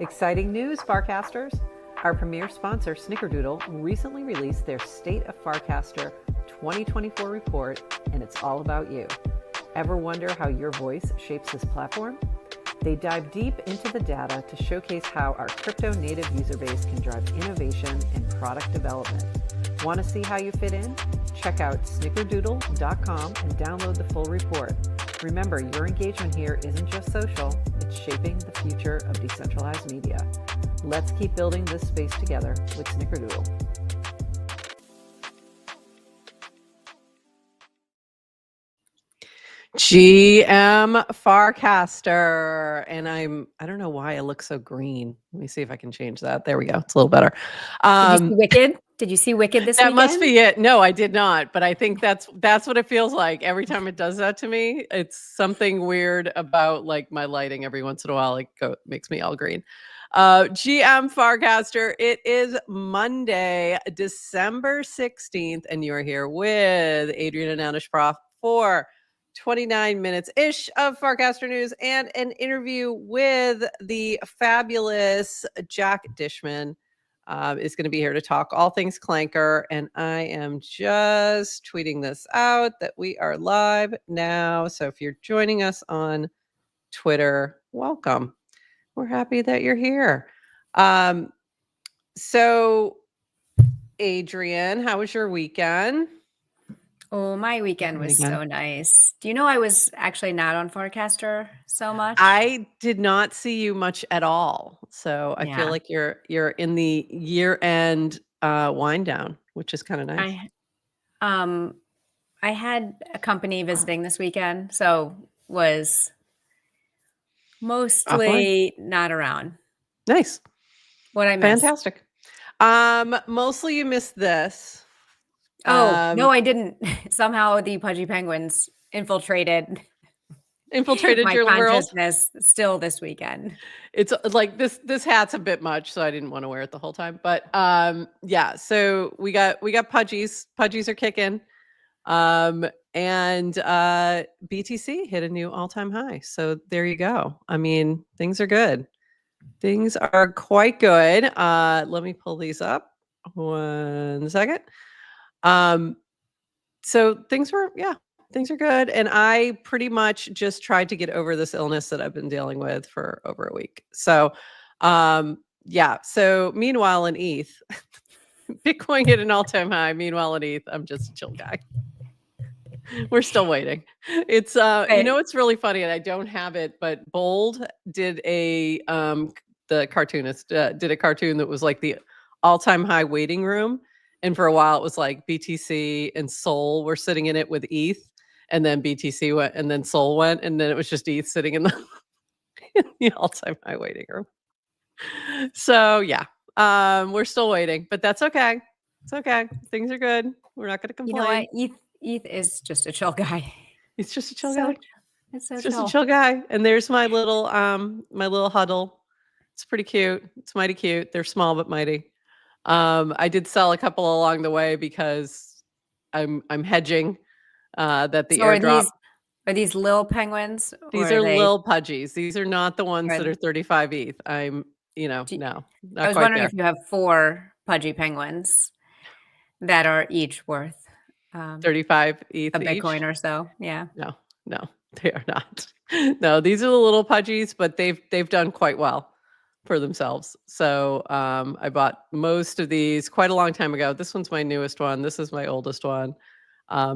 Exciting news, Farcasters! Our premier sponsor, Snickerdoodle, recently released their State of Farcaster 2024 report, and it's all about you. Ever wonder how your voice shapes this platform? They dive deep into the data to showcase how our crypto-native user base can drive innovation and product development. Want to see how you fit in? Check out snickerdoodle.com and download the full report. Remember, your engagement here isn't just social, it's shaping the future of decentralized media. Let's keep building this space together with Snickerdoodle. GM Farcaster, and I don't know why it looks so green. Let me see if I can change that. There we go. It's a little better. Did you see Wicked? Did you see Wicked this weekend? That must be it. No, I did not, but I think that's what it feels like every time it does that to me. It's something weird about like my lighting every once in a while. Makes me all green. GM Farcaster, it is Monday, December 16th, and you're here with Adrian and Anish Prof for 29 minutes-ish of Farcaster news and an interview with the fabulous Jack Dishman. Is going to be here to talk all things Clanker, and I am just tweeting this out that we are live now. So if you're joining us on Twitter, welcome. We're happy that you're here. So Adrian, how was your weekend? Oh, my weekend was so nice. Do you know I was actually not on Farcaster so much? I did not see you much at all. So I feel like you're in the year-end wind down, which is kind of nice. I had a company visiting this weekend, so was mostly not around. Nice. What I missed? Fantastic. Mostly you missed this. Oh, no, I didn't. Somehow the pudgy penguins infiltrated my your consciousness world. Still this weekend. It's like this hat's a bit much, so I didn't want to wear it the whole time. But yeah, so we got pudgies. Pudgies are kicking. And BTC hit a new all-time high. So there you go. I mean, things are good. Things are quite good. Let me pull these up 1 second. So things are good. And I pretty much just tried to get over this illness that I've been dealing with for over a week. So, yeah. So meanwhile in ETH, Bitcoin hit an all-time high. Meanwhile in ETH, I'm just a chill guy. We're still waiting. It's, you know, it's really funny, and I don't have it, but Bold did the cartoonist did a cartoon that was like the all-time high waiting room. And for a while it was like BTC and Sol were sitting in it with ETH, and then BTC went, and then Sol went, and then it was just ETH sitting in the all-time high waiting room. So yeah, we're still waiting, but that's okay. It's okay. Things are good. We're not going to complain. You know what? ETH is just a chill guy. He's just a chill guy. It's just a chill guy. And there's my little huddle. It's pretty cute. It's mighty cute. They're small but mighty. I did sell a couple along the way because I'm hedging that the airdrop. Are these little penguins? These are little pudgies. These are not the ones that are 35 ETH. I'm, no. I was wondering if you have 4 pudgy penguins that are each worth 35 ETH a Bitcoin each? or so. Yeah. No, they are not. No, these are the little pudgies, but they've done quite well for themselves. So I bought most of these quite a long time ago. This one's my newest one. This is my oldest one.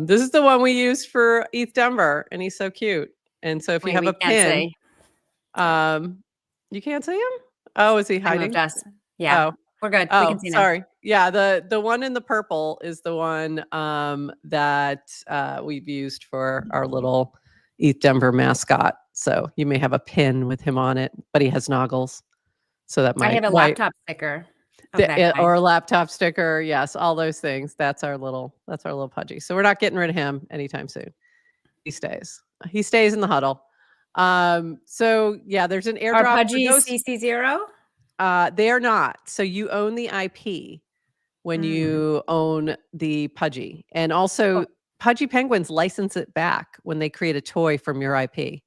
This is the one we used for ETH Denver, and he's so cute. And so if you have a pin, you can't see him? Oh, is he hiding? Yeah. Oh. We're good. Oh, we can see now. Sorry. Yeah, the one in the purple is the one that we've used for our little ETH Denver mascot. So you may have a pin with him on it, but he has noggles. So that might. I have a laptop sticker. Or a laptop sticker. Yes, all those things. That's our little pudgy. So we're not getting rid of him anytime soon. He stays. He stays in the huddle. So yeah, there's an airdrop. Are pudgies CC0? They are not. So you own the IP when you own the pudgy. And also pudgy penguins license it back when they create a toy from your IP.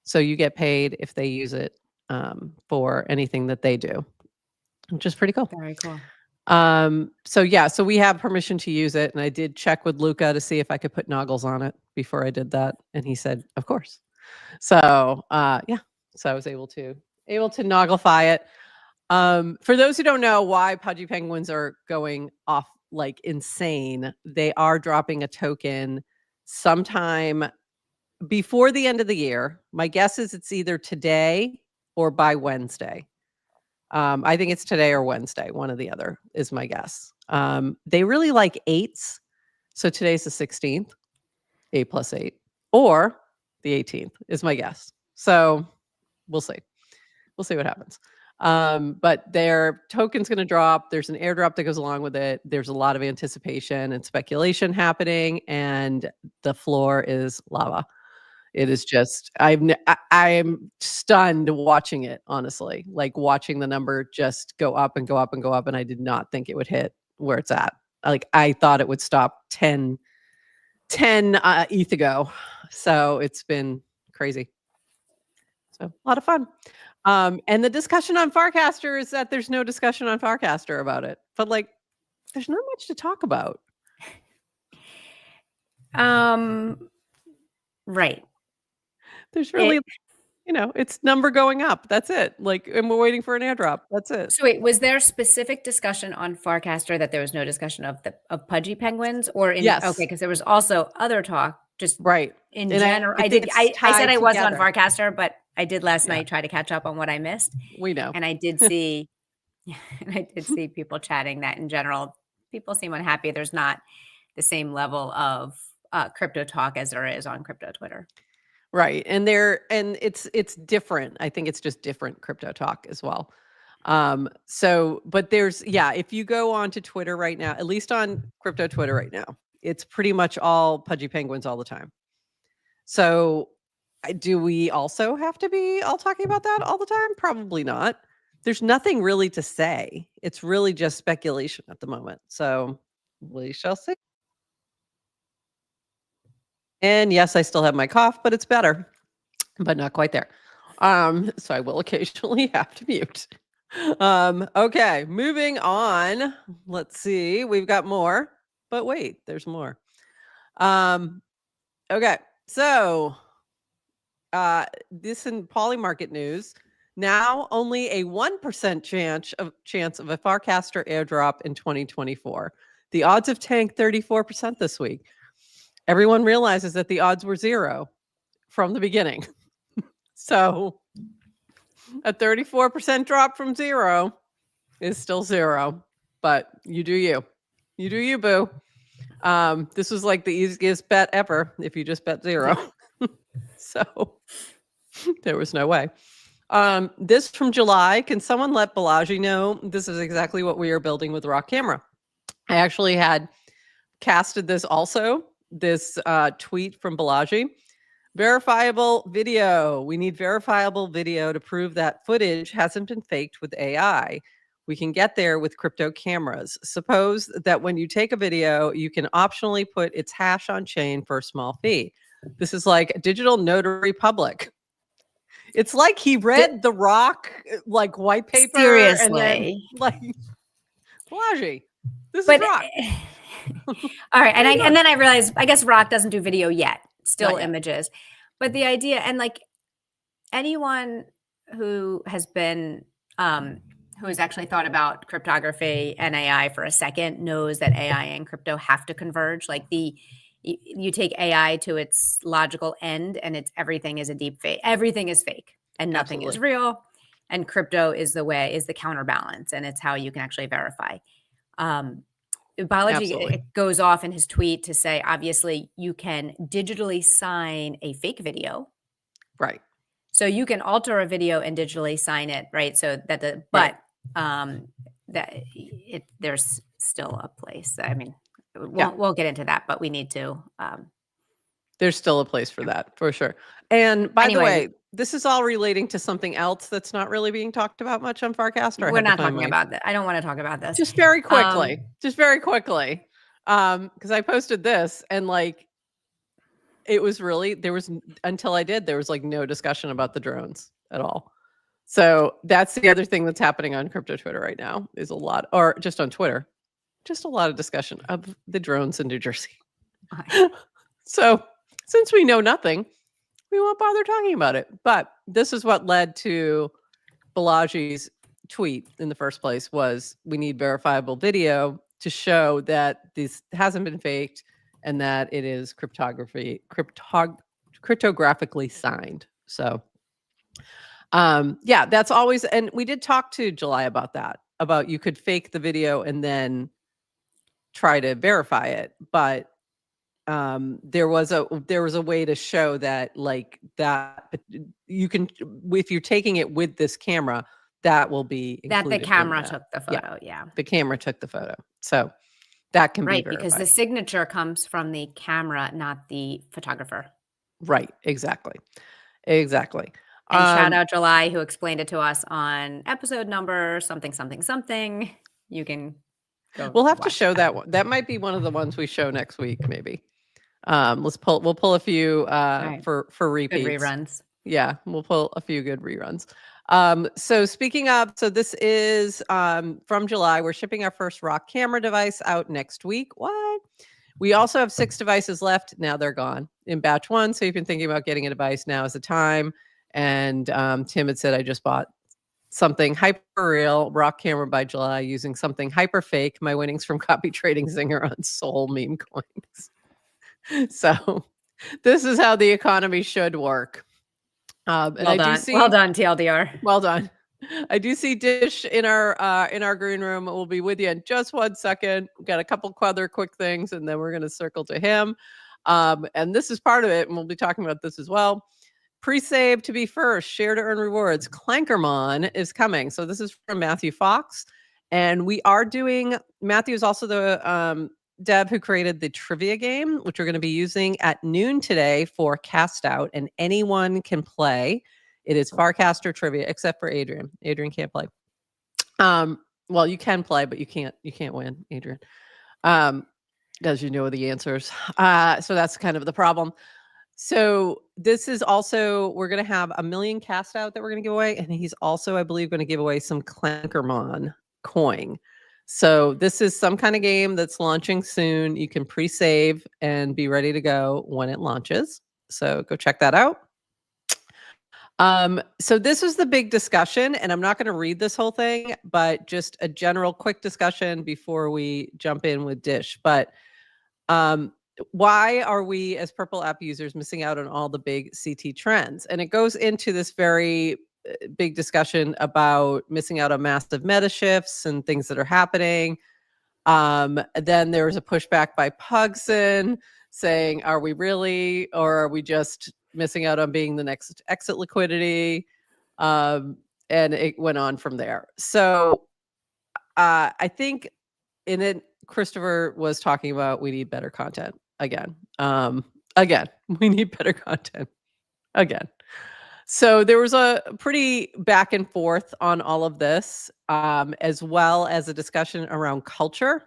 So you get paid if they use it for anything that they do, which is pretty cool. Very cool. So we have permission to use it, and I did check with Luca to see if I could put noggles on it before I did that, and he said, of course. So so I was able to nogglify it. For those who don't know why pudgy penguins are going off like insane, they are dropping a token sometime before the end of the year. My guess is it's either today or by Wednesday. I think it's today or Wednesday, one or the other is my guess. They really like 8s. So today's the 16th, 8 plus 8, or the 18th is my guess. So we'll see. We'll see what happens. But their token's going to drop. There's an airdrop that goes along with it. There's a lot of anticipation and speculation happening, and the floor is lava. It is just, I'm stunned watching it, honestly, like watching the number just go up and go up and go up. And I did not think it would hit where it's at. Like I thought it would stop 10 ETH ago. So it's been crazy. So a lot of fun. And the discussion on Farcaster is that there's no discussion on Farcaster about it, but like, there's not much to talk about. Right. There's really, it's number going up. That's it. Like, and we're waiting for an airdrop. That's it. So wait, was there specific discussion on Farcaster that there was no discussion of pudgy penguins, or in? Yes. Okay, because there was also other talk, just right in general. I said I wasn't on Farcaster, but I did last night try to catch up on what I missed. We know, and I did see, people chatting that in general, people seem unhappy. There's not the same level of crypto talk as there is on crypto Twitter. Right. And it's different. I think it's just different crypto talk as well. But there's, if you go onto Twitter right now, at least on crypto Twitter right now, it's pretty much all pudgy penguins all the time. So do we also have to be all talking about that all the time? Probably not. There's nothing really to say. It's really just speculation at the moment. So we shall see. And yes, I still have my cough, but it's better, but not quite there. So I will occasionally have to mute. Okay, moving on. Let's see. We've got more, but wait, there's more. Okay, so this in Polymarket news. Now only a 1% chance of a Farcaster airdrop in 2024. The odds have tanked 34% this week. Everyone realizes that the odds were 0 from the beginning. So a 34% drop from 0 is still 0, but you do you. You do you, boo. This was like the easiest bet ever if you just bet 0. So there was no way. This from July. Can someone let Balaji know this is exactly what we are building with Rock Camera? I actually had casted this also. This tweet from Balaji. Verifiable video. We need verifiable video to prove that footage hasn't been faked with AI. We can get there with crypto cameras. Suppose that when you take a video, you can optionally put its hash on chain for a small fee. This is like digital notary public. It's like he read the Rock like white paper. Seriously. And then, like, Balaji, this is Rock. All right. And then I realized, I guess Rock doesn't do video yet, still images. But the idea, and like anyone who has been, who has actually thought about cryptography and AI for a second knows that AI and crypto have to converge. Like you take AI to its logical end and everything is a deep fake. Everything is fake and nothing is real. And crypto is the counterbalance, and it's how you can actually verify. Balaji goes off in his tweet to say, obviously, you can digitally sign a fake video. Right. So you can alter a video and digitally sign it, right? So that there's still a place. I mean, we'll get into that, but we need to. There's still a place for that, for sure. And by the way, this is all relating to something else that's not really being talked about much on Farcaster. We're not talking about that. I don't want to talk about this. Just very quickly. Because I posted this and like, it was really, there was like no discussion about the drones at all. So that's the other thing that's happening on crypto Twitter right now is a lot, or just on Twitter, just a lot of discussion of the drones in New Jersey. So since we know nothing, we won't bother talking about it. But this is what led to Balaji's tweet in the first place was we need verifiable video to show that this hasn't been faked and that it is cryptographically signed. So yeah, that's always, and we did talk to July about that, about you could fake the video and then try to verify it, but there was a way to show that like that you can, if you're taking it with this camera, that will be that the included in camera that. took the photo. Yeah. The camera took the photo, so that can be Right, verified. because the signature comes from the camera, not the photographer. Right, exactly. And shout out July, who explained it to us on episode number something something something. You can go. We'll have to show that one. That might be one of the ones we show next week, maybe. We'll pull a few for repeats. Good reruns. Yeah, we'll pull a few good reruns. So speaking of, so this is from July. We're shipping our first Rock camera device out next week. What? We also have 6 devices left. Now they're gone in batch 1. So you've been thinking about getting a device, now is the time. And Tim had said, I just bought something hyper real, Rock camera by July, using something hyper fake. My winnings from copy trading Zinger on Soul meme coins. So this is how the economy should work. And well done. Well done, TLDR. Well done. I do see Dish in our green room. We'll be with you in just 1 second. We've got a couple other quick things, and then we're going to circle to him. And this is part of it, and we'll be talking about this as well. Pre-save to be first, share to earn rewards. Clankermon is coming. So this is from Matthew Fox. And we are doing, Matthew is also the dev who created the trivia game, which we're going to be using at noon today for Cast Out, and anyone can play. It is Farcaster trivia, except for Adrian. Adrian can't play. Well, you can play, but you can't win, Adrian. As you know the answers. So that's kind of the problem. So this is also, we're going to have 1 million Cast Out that we're going to give away. And he's also, I believe, going to give away some Clankermon coin. So this is some kind of game that's launching soon. You can pre-save and be ready to go when it launches. So go check that out. So this was the big discussion, and I'm not going to read this whole thing, but just a general quick discussion before we jump in with Dish. But why are we as Purple app users missing out on all the big CT trends? And it goes into this very big discussion about missing out on massive meta shifts and things that are happening. Then there was a pushback by Pugson saying, are we really, or are we just missing out on being the next exit liquidity? And it went on from there. So I think in it, Christopher was talking about we need better content again. We need better content again. So there was a pretty back and forth on all of this, as well as a discussion around culture.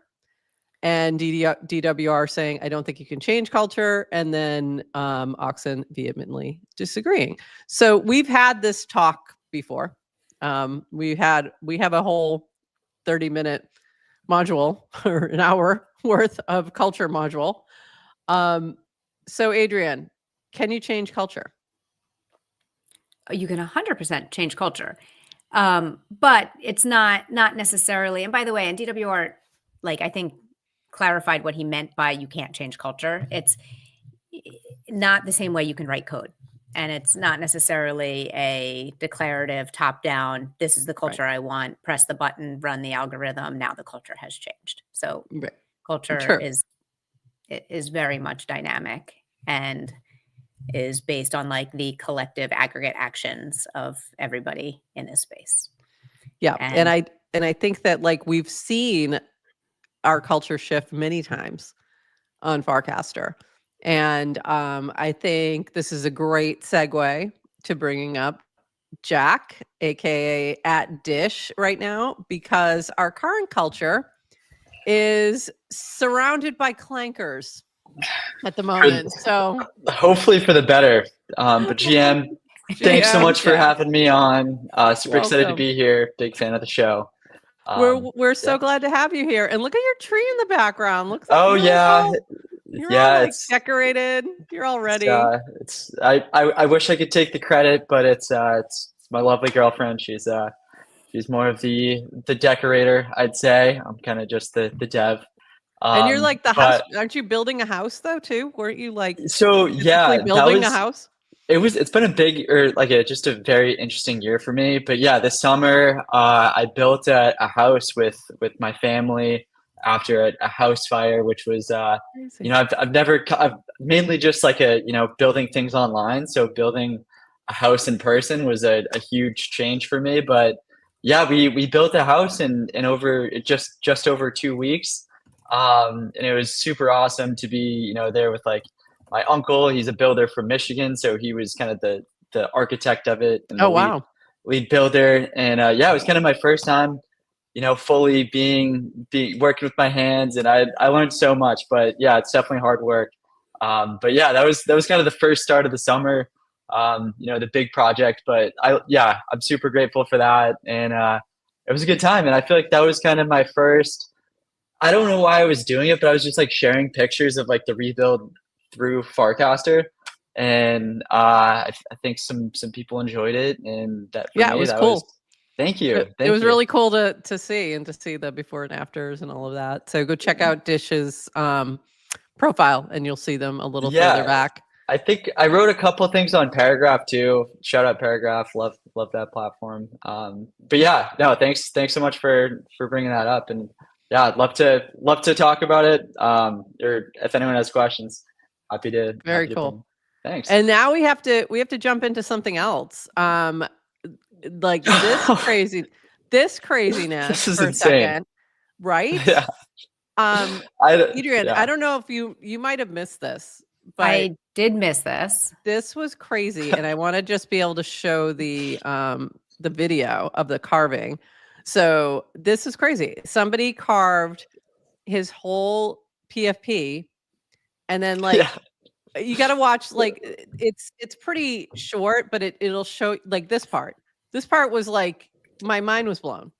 And DWR saying, I don't think you can change culture. And then Oxen vehemently disagreeing. So we've had this talk before. We have a whole 30-minute module or an hour worth of culture module. So Adrian, can you change culture? You can 100% change culture. But it's not necessarily, and by the way, and DWR, like, I think clarified what he meant by you can't change culture. It's not the same way you can write code. And it's not necessarily a declarative top-down, this is the culture I want, press the button, run the algorithm, now the culture has changed. So culture is very much dynamic and is based on like the collective aggregate actions of everybody in this space. Yeah. And I think that like we've seen our culture shift many times on Farcaster. And I think this is a great segue to bringing up Jack, aka at Dish right now, because our current culture is surrounded by clankers at the moment. So hopefully for the better. But GM, Thanks so GM, much for yeah. having me on. Super excited to Welcome. be here. Big fan of the show. We're so Yeah. glad to have you here. And look at your tree in the background. Oh You look yeah, all you're all yeah. like decorated. You're all It's ready. I wish I could take the credit, but it's my lovely girlfriend. She's more of the decorator, I'd say. I'm kind of just the dev. And you're like the house. But Aren't you building a house though too? Weren't you like so physically yeah, building a house? it's been a big or like just a very interesting year for me. But yeah, this summer I built a house with my family after a house fire, which was Crazy. I've mainly just like building things online. So building a house in person was a huge change for me. But yeah, we built a house in over just over 2 weeks. And it was super awesome to be, there with like my uncle. He's a builder from Michigan, so he was kind of the architect of it and Oh the lead wow. lead builder. And yeah, it was kind of my first time, fully being working with my hands, and I learned so much. But yeah, it's definitely hard work. But yeah, that was kind of the first start of the summer. The big project. But I'm super grateful for that, and it was a good time. And I feel like that was kind of my first. I don't know why I was doing it, but I was just like sharing pictures of like the rebuild through Farcaster, and I think some people enjoyed it, and that for Yeah, it me was that was. cool. Thank you, It thank was you. really cool to see and to see the before and afters and all of that. So go check out Dish's profile and you'll see them a little further Yeah, back. I think I wrote a couple things on Paragraph too. Shout out Paragraph, love that platform. But yeah, no, thanks so much for bringing that up, and yeah, I'd love to talk about it. Or if anyone has questions, Very happy to bring. cool. Thanks. And now we have to jump into something else. Like this This craziness is for a insane. second, right? Yeah, Um, Adrian, I yeah. don't know if you might have missed this, but I did miss this. this was crazy, and I want to just be able to show the video of the carving. So this is crazy. Somebody carved his whole PFP, and then Yeah, like you got to watch like it's pretty short, but it'll show like this part. This part was like my mind was blown.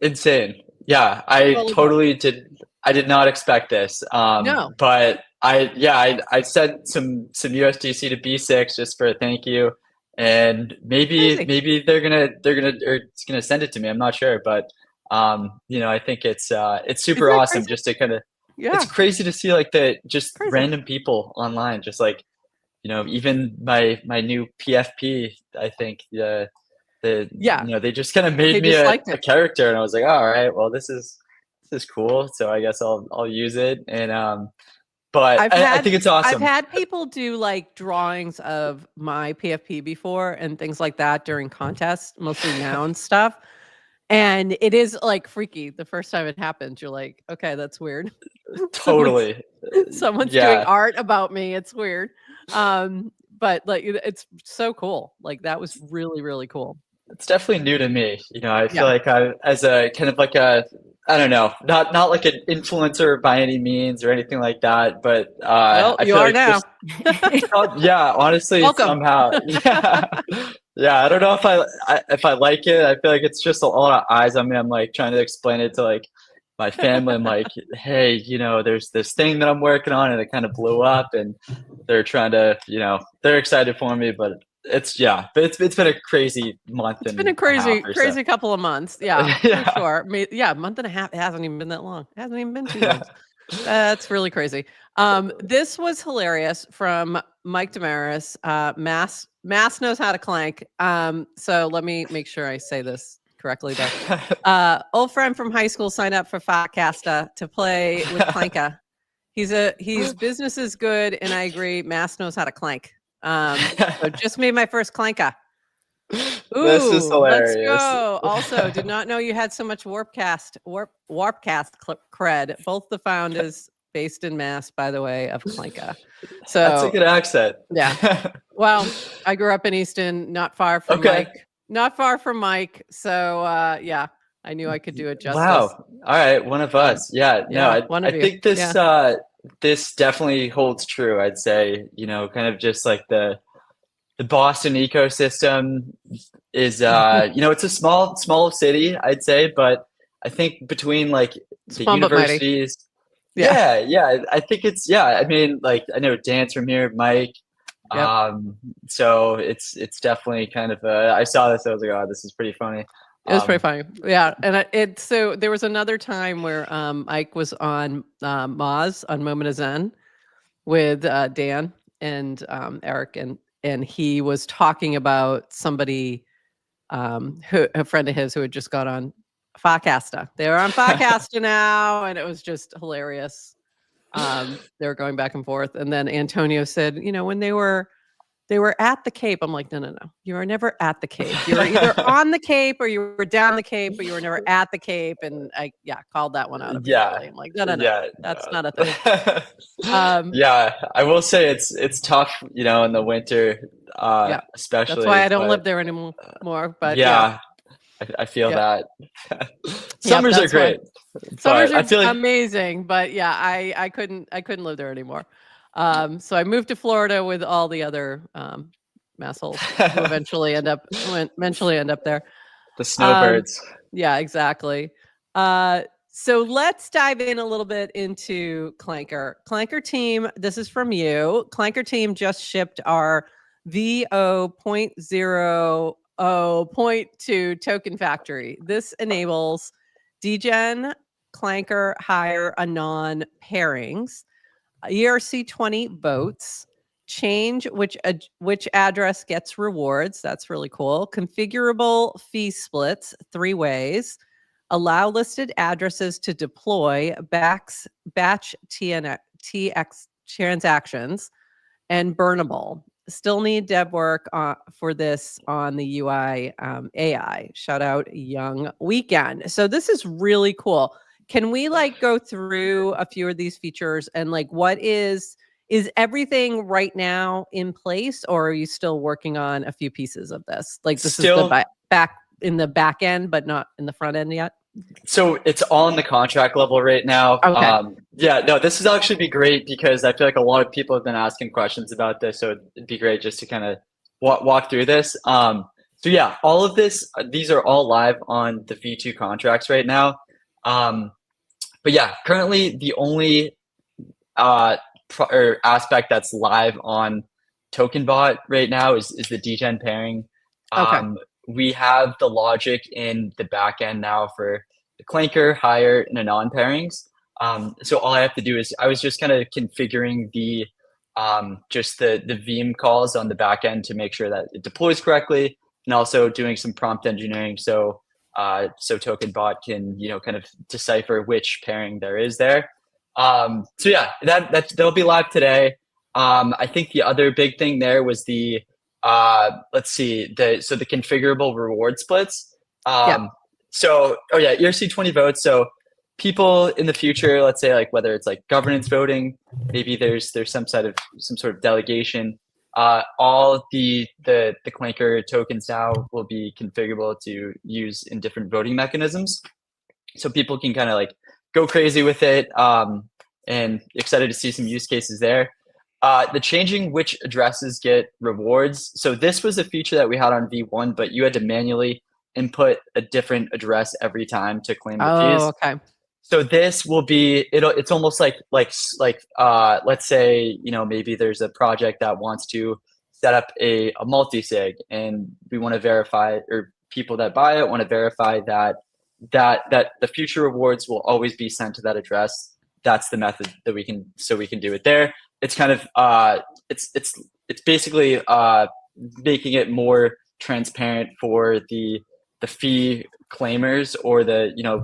insane. Yeah, I Totally blown. totally did. I did not expect this. No, But I sent some USDC to B6 just for a thank you, and crazy. maybe they're gonna or it's gonna send it to me. I'm not sure, but I think it's Isn't super that awesome crazy? just to kind of. It's Yeah, crazy to see like the just crazy. random people online, just like even my new PFP. I think Yeah, they just kind of made they me just a, liked a it. character, and I was like, all right, well, this is cool. So I guess I'll use it, and but I've I had think it's I've awesome. had people do like drawings of my PFP before and things like that during contests, mostly noun stuff. And it is like freaky. The first time it happens, you're like, okay, that's weird. someone's Totally. someone's doing Yeah, art about me. It's weird. But like it's so cool. Like that was really, really cool. it's definitely new to me. I feel Yeah. like I, as a kind of like a, I don't know, not like an influencer by any means or anything like that, but Well, I you feel are like now. just yeah, honestly, Welcome. somehow, yeah, yeah. I don't know if I like it. I feel like it's just a lot of eyes on me. I'm like trying to explain it to like my family. I'm like, hey, there's this thing that I'm working on, and it kind of blew up, and they're trying to, they're excited for me, but it's been a crazy month It's been a and a half crazy, or so. crazy couple of months. Yeah, for Yeah, sure. Yeah, a month and a half. It hasn't even been that long. It hasn't even been 2 months. yeah. That's really crazy. This was hilarious from Mike Damaris. Mass knows how to clank. So let me make sure I say this correctly though. Old friend from high school signed up for Farcaster to play with Clanka. He's business is good, and I agree. Mass knows how to clank. So just made my first Clanka. This is Ooh, let's hilarious. go. Also, did not know you had so much Warpcast cred. Both the founders based in Mass, by the way, of Clanka. That's a So good accent. yeah. Well, I grew up in Easton, not far from Okay. Mike. Not far from Mike. So yeah, I knew I could do it justice. Wow. All right, one of us. Yeah, no, Yeah, I one I of you. think this Yeah. this definitely holds true, I'd say, kind of just like the Boston ecosystem is it's a small city, I'd say, but I think between like the Small but mighty. universities, Yeah. yeah, I think it's I mean, like I know Dan's from here, Mike. Yep. So it's definitely kind of I saw this, I was like, oh, this is pretty funny. It was pretty funny. Yeah. And so there was another time where Ike was on Moz on Moment of Zen with Dan and Eric, and he was talking about somebody a friend of his who had just got on Farcaster. They were on Farcaster now, and it was just hilarious. They were going back and forth, and then Antonio said, when they were at the Cape. I'm like, no. You are never at the Cape. You were either on the Cape or you were down the Cape, but you were never at the Cape. And I called that one out immediately. I'm like, no, that's not a thing. Yeah, I will say it's tough, in the winter, especially. That's why I don't live there anymore. But I feel that. Summers are great. Summers are amazing, but I couldn't live there anymore. So I moved to Florida with all the other massholes who eventually end up there. The snowbirds. Yeah, exactly. So let's dive in a little bit into Clanker. Clanker team, this is from you. Clanker team just shipped our VO.0.2 token factory. This enables degen, Clanker, hire, anon pairings, ERC20 votes, change which address gets rewards. That's really cool. Configurable fee splits 3 ways. Allow listed addresses to deploy batch TX transactions, and burnable. Still need dev work for this on the UI AI. Shout out Young Weekend. So this is really cool. Can we go through a few of these features and what is everything right now in place, or are you still working on a few pieces of this? This is the back in the back end, but not in the front end yet? So it's on the contract level right now. Okay. This is actually be great because I feel like a lot of people have been asking questions about this. So it'd be great just to kind of walk through this. All of these are all live on the V2 contracts right now. Currently the only aspect that's live on TokenBot right now is the degen pairing. We have the logic in the back end now for the Clanker, hire, and anon pairings. So all I have to do is I was just kind of configuring the Veeam calls on the back end to make sure that it deploys correctly, and also doing some prompt engineering so TokenBot can kind of decipher which pairing there is there. That'll be live today. I think the other big thing there was the the configurable reward splits. ERC20 votes. So people in the future, let's say whether it's governance voting, maybe there's some sort of delegation. All the Clanker tokens now will be configurable to use in different voting mechanisms. So people can kind of go crazy with it, and excited to see some use cases there. The changing which addresses get rewards. So this was a feature that we had on V1, but you had to manually input a different address every time to claim the fees. Oh, okay. So this will be it's almost like let's say maybe there's a project that wants to set up a multi-sig, and we want to verify, or people that buy it want to verify that the future rewards will always be sent to that address. That's the method that we can do it there. It's kind of it's basically making it more transparent for the fee claimers, or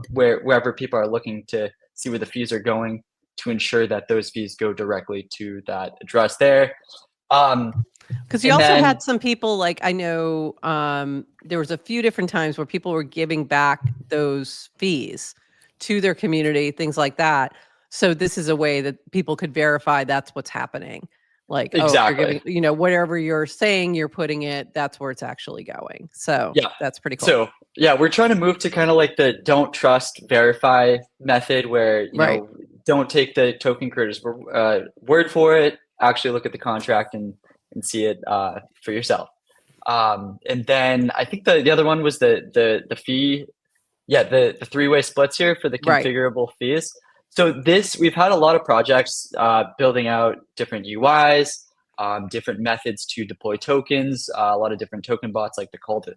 wherever people are looking to see where the fees are going, to ensure that those fees go directly to that address there. Because you also had some people, I know there was a few different times where people were giving back those fees to their community, things like that. So this is a way that people could verify that's what's happening. Exactly. You're giving, whatever you're saying you're putting it, that's where it's actually going. So that's pretty cool. So we're trying to move to kind of the don't trust, verify method, where don't take the token creator's word for it. Actually look at the contract and and see it for yourself. And then I think the other one was the fee. Yeah, the three-way splits here for the Right. configurable fees. So we've had a lot of projects building out different UIs, different methods to deploy tokens, a lot of different token bots like the call to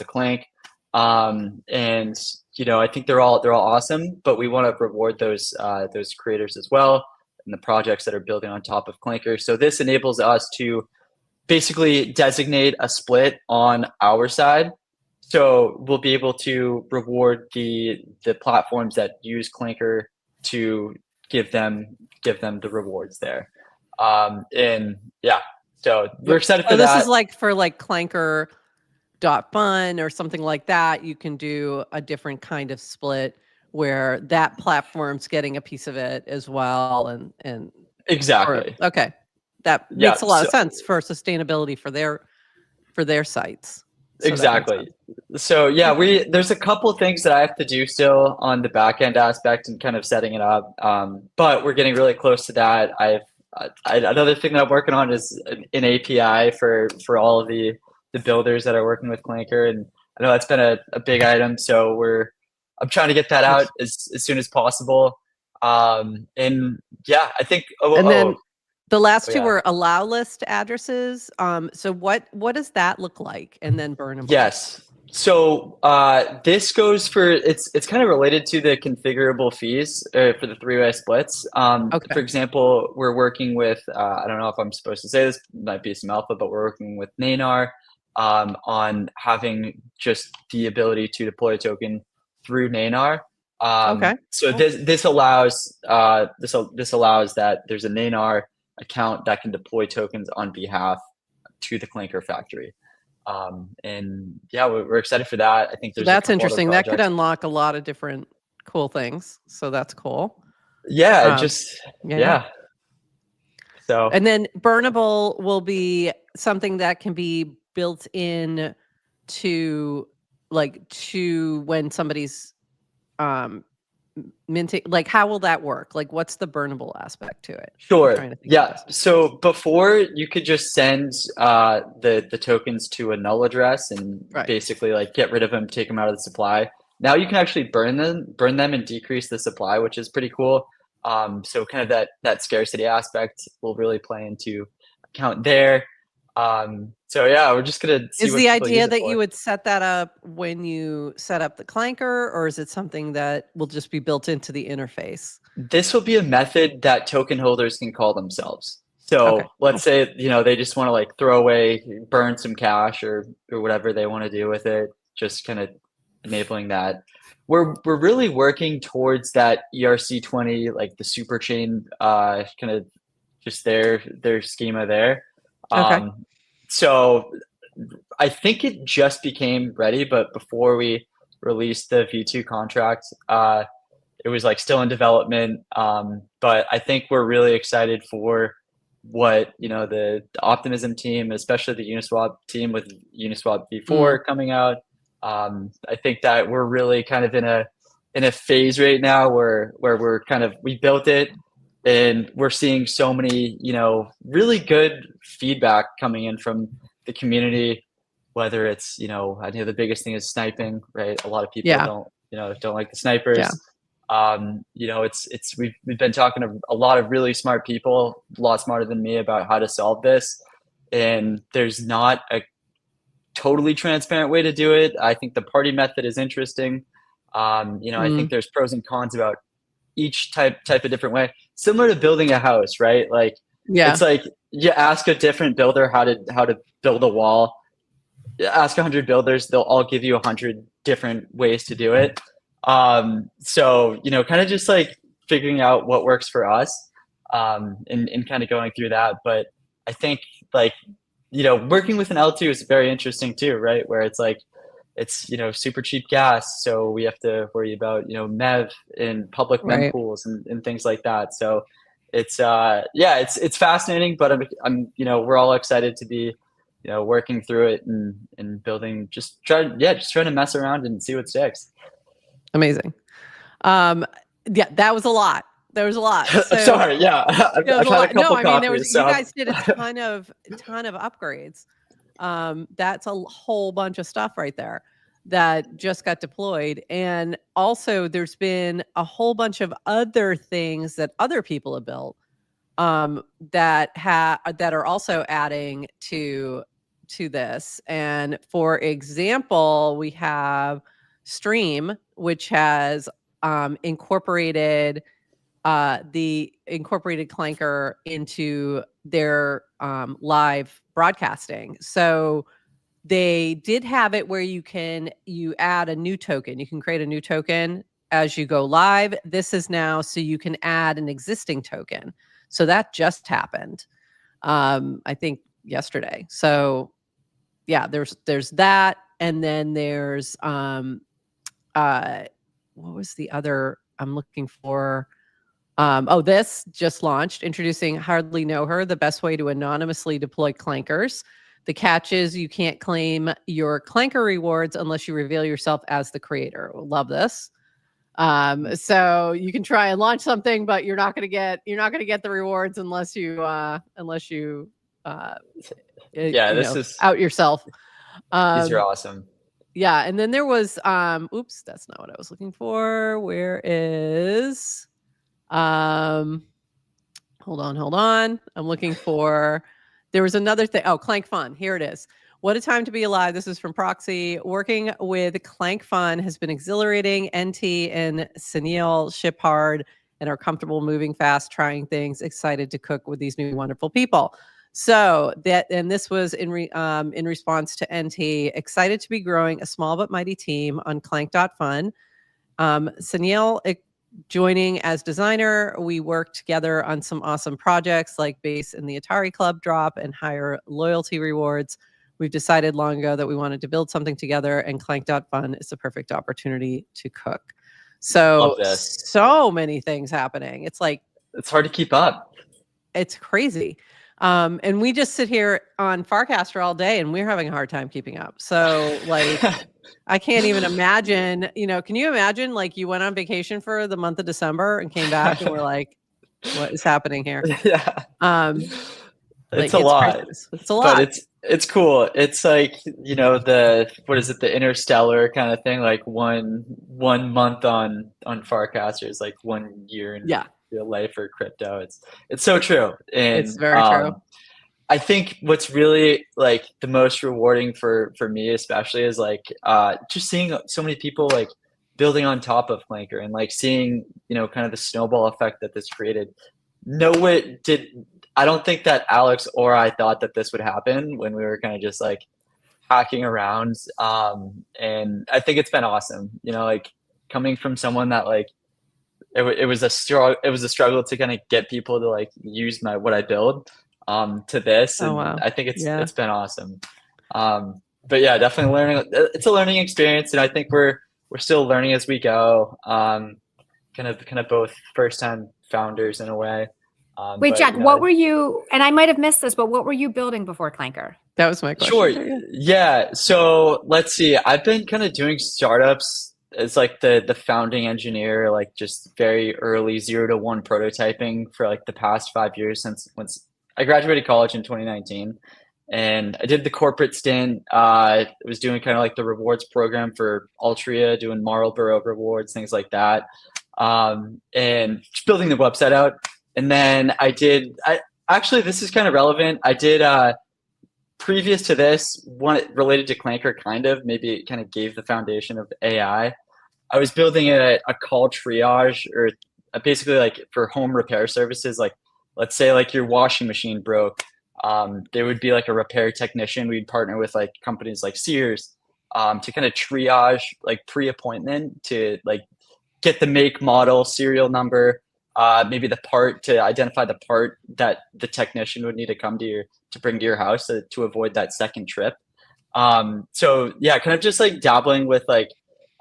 clank. And I think they're all awesome, but we want to reward those creators as well and the projects that are building on top of Clanker. So this enables us to basically designate a split on our side. So we'll be able to reward the platforms that use Clanker to give them the rewards there. And yeah, so we're excited for that. This is like for like Clanker.fun or something like that. You can do a different kind of split where that platform's getting a piece of it as well. And exactly. Okay. That makes a lot of sense for sustainability for their sites. So exactly. So yeah, there's a couple of things that I have to do still on the back end aspect and kind of setting it up. But we're getting really close to that. Another thing that I'm working on is an API for all of the builders that are working with Clanker, and I know that's been a big item. So I'm trying to get that out as soon as possible. And yeah, I think. Then the last two were allow list addresses. So what does that look like? And then burnable. Yes. So this goes for it's kind of related to the configurable fees for the three-way splits. For example, we're working with I don't know if I'm supposed to say this, might be some alpha, but we're working with Nanar on having just the ability to deploy a token through Nanar. So this allows that there's a Nanar account that can deploy tokens on behalf to the Clanker factory. And yeah, we're excited for that. I think that's interesting. That could unlock a lot of different cool things. So that's cool. Yeah, So and then burnable will be something that can be built in to when somebody's minting, like how will that work? Like what's the burnable aspect to it? Sure. Yeah. So before you could just send the tokens to a null address and basically like get rid of them, take them out of the supply. Now you can actually burn them and decrease the supply, which is pretty cool. So kind of that scarcity aspect will really play into account there. So yeah, we're just gonna see. Is the idea that you would set that up when you set up the Clanker, or is it something that will just be built into the interface? This will be a method that token holders can call themselves. So let's say they just want to like throw away, burn some cash or whatever they want to do with it. Just kind of enabling that. We're really working towards that ERC20, like the super chain, kind of just their schema there. So I think it just became ready, but before we released the V2 contract, it was like still in development. But I think we're really excited for what the Optimism team, especially the Uniswap team with Uniswap V4 coming out. I think that we're really kind of in a phase right now where we built it. And we're seeing so many, really good feedback coming in from the community, whether it's, I know the biggest thing is sniping, right? A lot of people don't like the snipers. We've been talking to a lot of really smart people, a lot smarter than me, about how to solve this. And there's not a totally transparent way to do it. I think the party method is interesting. I think there's pros and cons about each type of different way, similar to building a house, right? Like, it's like you ask a different builder how to build a wall. You ask 100 builders, they'll all give you 100 different ways to do it. So kind of just like figuring out what works for us, and kind of going through that. But I think working with an L2 is very interesting too, right? Where it's like, it's super cheap gas, so we have to worry about MEV and public mempools and things like that. So it's it's fascinating, but I'm we're all excited to be working through it and building, just trying to mess around and see what sticks. Amazing. That was a lot. There was a lot. So, Sorry, yeah, I've had a couple no, I mean, coffees. you guys did a ton of upgrades. That's a whole bunch of stuff right there that just got deployed. And also there's been a whole bunch of other things that other people have built that are also adding to this. And for example, we have Stream, which has incorporated the incorporated Clanker into their live broadcasting. So they did have it where you add a new token. You can create a new token as you go live. This is now so you can add an existing token. So that just happened, I think yesterday. So yeah, there's that, and then there's what was the other I'm looking for? This just launched, introducing Hardly Know Her, the best way to anonymously deploy clankers. The catch is you can't claim your clanker rewards unless you reveal yourself as the creator. Love this. So you can try and launch something, but you're not going to get the rewards unless you out yourself. These are awesome. Yeah, and then there was oops, that's not what I was looking for. Where is hold on. I'm looking for, there was another thing. Oh, Clank Fun. Here it is. What a time to be alive. This is from Proxy. Working with Clank Fun has been exhilarating. NT and Sunil ship hard and are comfortable moving fast, trying things, excited to cook with these new wonderful people. So this was in response to NT, excited to be growing a small but mighty team on Clank.fun. Sunil joining as designer. We worked together on some awesome projects like Base and the Atari Club drop and higher loyalty rewards. We've decided long ago that we wanted to build something together, and Clank.fun is the perfect opportunity to cook. So many things happening. It's like, it's hard to keep up. It's crazy. And we just sit here on Farcaster all day and we're having a hard time keeping up. So like, I can't even imagine, can you imagine like you went on vacation for the month of December and came back and we're like, what is happening here? Yeah. It's a lot. It's a lot. But it's cool. It's like, the Interstellar kind of thing, like one month on Farcaster is like 1 year in real life or crypto. It's so true. And it's very true. I think what's really like the most rewarding for me especially is like just seeing so many people like building on top of Clanker and like seeing, kind of the snowball effect that this created. I don't think that Alex or I thought that this would happen when we were kind of just like hacking around. And I think it's been awesome, like coming from someone that like, it was a struggle to kind of get people to like use what I build to this. And wow. I think it's been awesome. But yeah, definitely learning. It's a learning experience. And I think we're still learning as we go. Kind of both first time founders in a way. Wait, Jack, what were you, and I might have missed this, but what were you building before Clanker? That was my question. Sure. Yeah. So let's see. I've been kind of doing startups as like the founding engineer, like just very early 0 to 1 prototyping for like the past 5 years once I graduated college in 2019. And I did the corporate stint. I was doing kind of like the rewards program for Altria, doing Marlboro rewards, things like that. And just building the website out. And then actually, this is kind of relevant. I did, previous to this, one related to Clanker, maybe it kind of gave the foundation of AI. I was building a call triage, or basically like for home repair services. Like, let's say like your washing machine broke. There would be like a repair technician. We'd partner with like companies like Sears to kind of triage like pre-appointment to like get the make, model, serial number, maybe the part, to identify the part that the technician would need to come to bring to your house to avoid that second trip. So yeah, kind of just like dabbling with like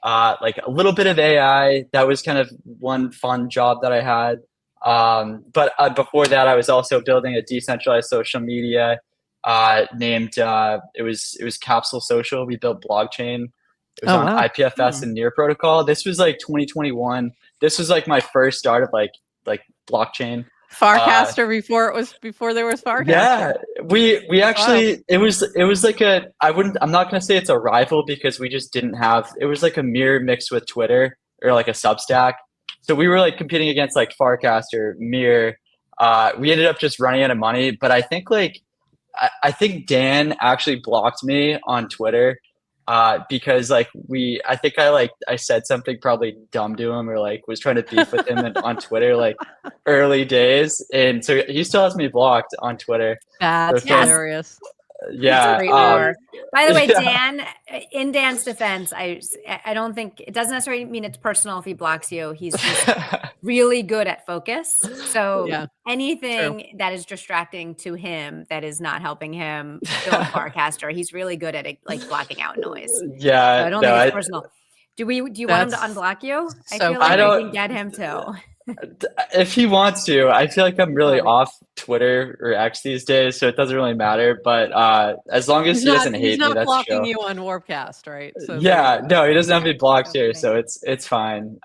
a little bit of AI. That was kind of one fun job that I had. But before that, I was also building a decentralized social media named it was Capsule Social. We built blockchain. It was on IPFS and Near protocol. This was like 2021. This was like my first start of like like blockchain. Farcaster before there was Farcaster. Yeah, we actually Wild. it was like I'm not gonna say it's a rival because we just didn't have it was like a mirror mixed with Twitter or like a Substack. So we were like competing against like Farcaster, Mirror. We ended up just running out of money, but I think like I think Dan actually blocked me on Twitter because like I said something probably dumb to him or like was trying to beef with him on Twitter like early days, and so he still has me blocked on Twitter. That's So hilarious. yeah. Great war. By the way, yeah. Dan, in Dan's defense, I don't think it doesn't necessarily mean it's personal if he blocks you. He's just really good at focus. So Yeah, anything that is distracting to him that is not helping him build Farcaster, he's really good at it, like blocking out noise. So Yeah, I don't no, think it's personal. Do you want him to That's unblock you? I so feel like funny. we can get him to. if he wants to, I feel like I'm really Totally. off Twitter or X these days, so it doesn't really matter. But as long as he doesn't hate he's me, not that's blocking chill. you on Warpcast, right? So Yeah, no, he doesn't have me blocked So here, funny. so it's fine.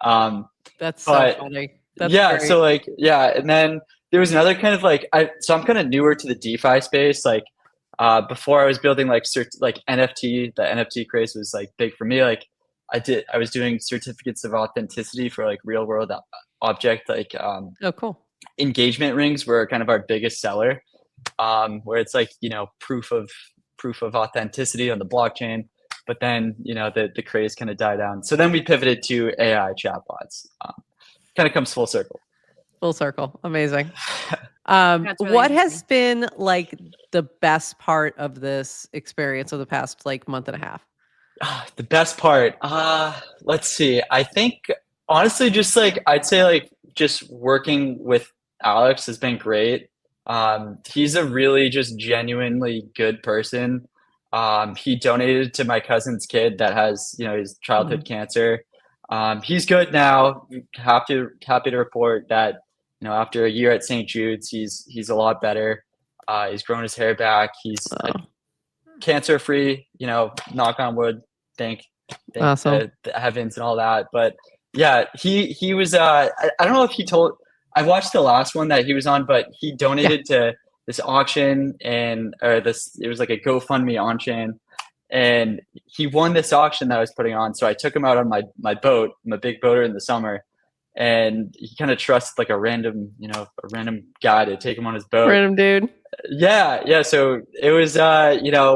that's so But funny. That's yeah, great. so like yeah, and then there was another kind of like so I'm kind of newer to the DeFi space. Like before I was building like NFT, the NFT craze was like big for me. Like I was doing certificates of authenticity for like real world object like Oh, cool. engagement rings were kind of our biggest seller, where it's like proof of authenticity on the blockchain. But then the craze kind of died down. So then we pivoted to AI chatbots. Kind of comes full circle. Full circle. Amazing. That's really What has interesting. been like the best part of this experience of the past like month and a half? The best part, let's see. I think honestly, just like I'd say, like just working with Alex has been great. He's a really just genuinely good person. He donated to my cousin's kid that has his childhood cancer. He's good now. Happy to report that after a year at St. Jude's, he's a lot better. He's grown his hair back. He's cancer free. Knock on wood. Thank Awesome. the heavens and all that. But yeah, he was. I don't know if he told. I watched the last one that he was on, but he donated to this auction it was like a GoFundMe auction, and he won this auction that I was putting on. So I took him out on my boat. I'm a big boater in the summer, and he kind of trusted like a random guy to take him on his boat. Random dude. Yeah. So it was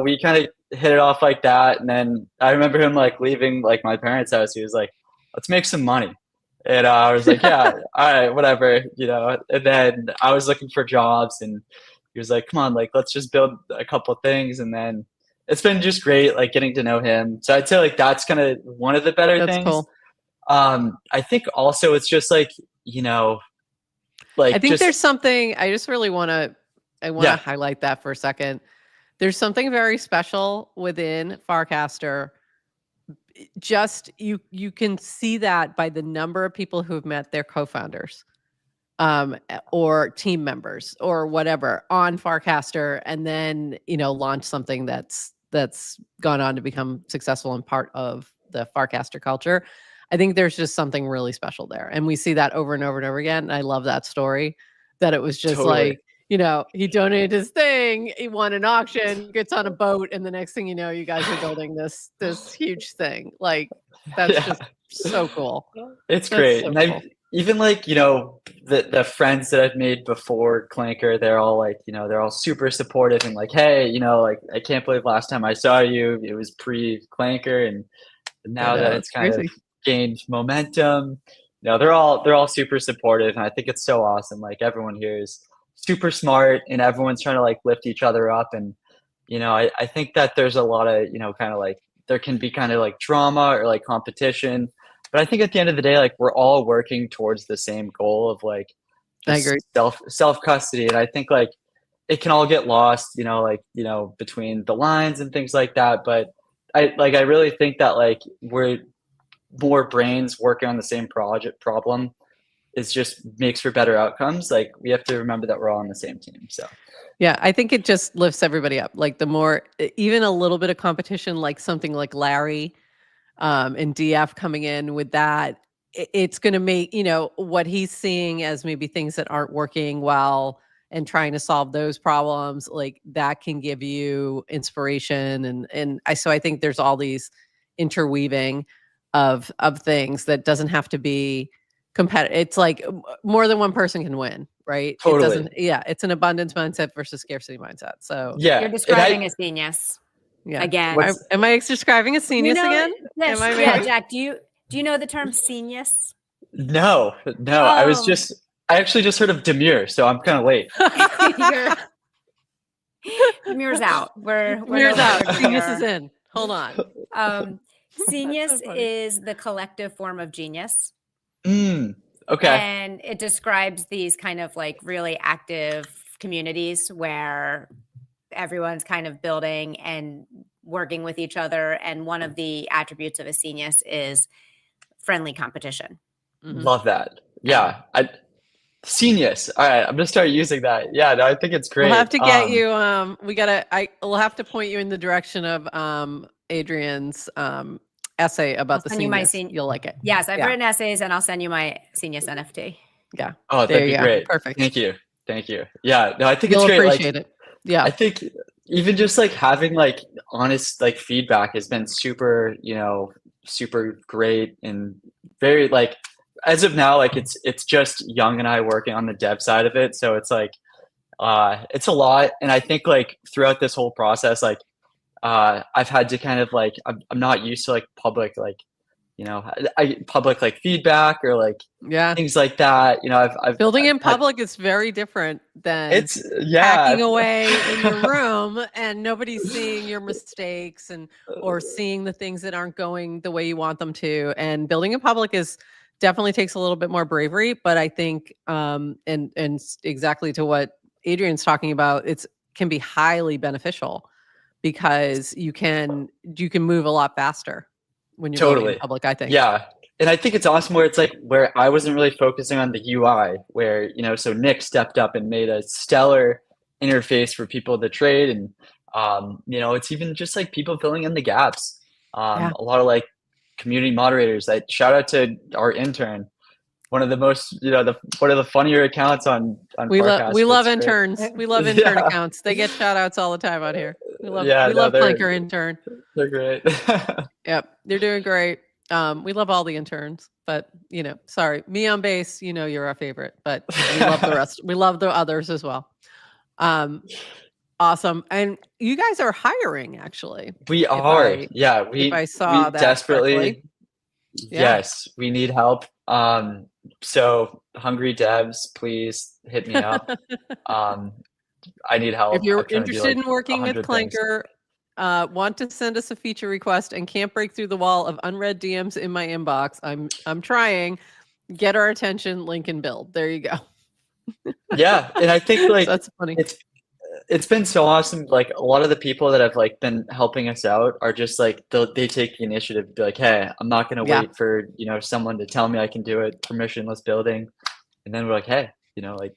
we kind of hit it off like that, and then I remember him like leaving like my parents' house. He was like, "Let's make some money." And I was like, yeah, all right, whatever, And then I was looking for jobs, and he was like, come on, like, let's just build a couple of things. And then it's been just great, like, getting to know him. So I'd say, like, that's kind of one of the better things. Cool. I think also it's just like, like I think there's something I just really want to highlight that for a second. There's something very special within Farcaster. Just you can see that by the number of people who have met their co-founders or team members or whatever on Farcaster, and then launch something that's gone on to become successful and part of the Farcaster culture. I think there's just something really special there, and we see that over and over and over again. And I love that story, that it was just Totally. like he donated his thing, he won an auction, gets on a boat, and the next thing you know, you guys are building this huge thing. Like that's just so cool. It's That's great. so And cool. I've even like, the friends that I've made before Clanker, they're all like, they're all super supportive and like, hey, like, I can't believe last time I saw you, it was pre-Clanker, and now that it's kind of gained momentum, they're all super supportive, and I think it's so awesome. Like everyone here is super smart, and everyone's trying to like lift each other up. And I think that there's a lot of kind of like there can be kind of like drama or like competition, but I think at the end of the day, like we're all working towards the same goal of like I agree. self custody. And I think like it can all get lost between the lines and things like that. But I really think that like we're more brains working on the same problem is just makes for better outcomes. Like we have to remember that we're all on the same team. So yeah, I think it just lifts everybody up. Like the more, even a little bit of competition, like something like Larry and DF coming in with that, it's going to make, what he's seeing as maybe things that aren't working well and trying to solve those problems, like that can give you inspiration. So I think there's all these interweaving of things that doesn't have to be competitive. It's like more than one person can win, right? Totally. It's an abundance mindset versus scarcity mindset. So Yeah. You're describing a genius. Yeah. Again. Am I describing a genius again? Yes, Am I yeah, maybe? Jack, do you know the term genius? No. Oh. I actually just heard of demure, so I'm kind of late. Demure's out. We're Demure's no out. longer Genius demure. is in. Hold on. Genius so funny. is the collective form of genius. Okay. And it describes these kind of like really active communities where everyone's kind of building and working with each other. And one of the attributes of a genius is friendly competition. Love that. Yeah. Genius. All right. I'm going to start using that. Yeah. No, I think it's great. We'll have to get you, we'll have to point you in the direction of Adrian's essay about the genius. You'll like it. Yes, I've written essays, and I'll send you my genius NFT. Yeah. Oh, that'd be great. Perfect. Thank you. Yeah. No, I think You'll it's great. Appreciate it. Yeah. I think even just like having like honest like feedback has been super, super great, and very like as of now, like it's just Young and I working on the dev side of it. So it's like it's a lot. And I think like throughout this whole process, like I've had to kind of like I'm not used to like public like public like feedback or like things like that. I've building in public is very different than hacking away in your room and nobody's seeing your mistakes or seeing the things that aren't going the way you want them to. And building in public definitely takes a little bit more bravery, but I think and exactly to what Adrian's talking about, can be highly beneficial because you can move a lot faster when you're building in public, I think. Yeah. And I think it's awesome where I wasn't really focusing on the UI, where, so Nick stepped up and made a stellar interface for people to trade. And, it's even just like people filling in the gaps. A lot of like community moderators. Shout out to our intern. One of the most, one of the funnier accounts on Farcaster. We love interns. We love intern accounts. They get shout outs all the time out here. We love Clanker intern. They're great. Yep. They're doing great. We love all the interns, but sorry, me on base, you're our favorite, but we love the rest. We love the others as well. Awesome. And you guys are hiring actually. We are. If I saw that desperately. Correctly. Yes, we need help. So hungry devs, please hit me up. I need help. If you're interested in working with Clanker, want to send us a feature request and can't break through the wall of unread DMs in my inbox, I'm trying. Get our attention, link and build. There you go. Yeah, and I think like that's funny. It's been so awesome. Like a lot of the people that have like been helping us out are just like they take the initiative to be like, hey, I'm not gonna wait for someone to tell me I can do it. Permissionless building, and then we're like, hey, like,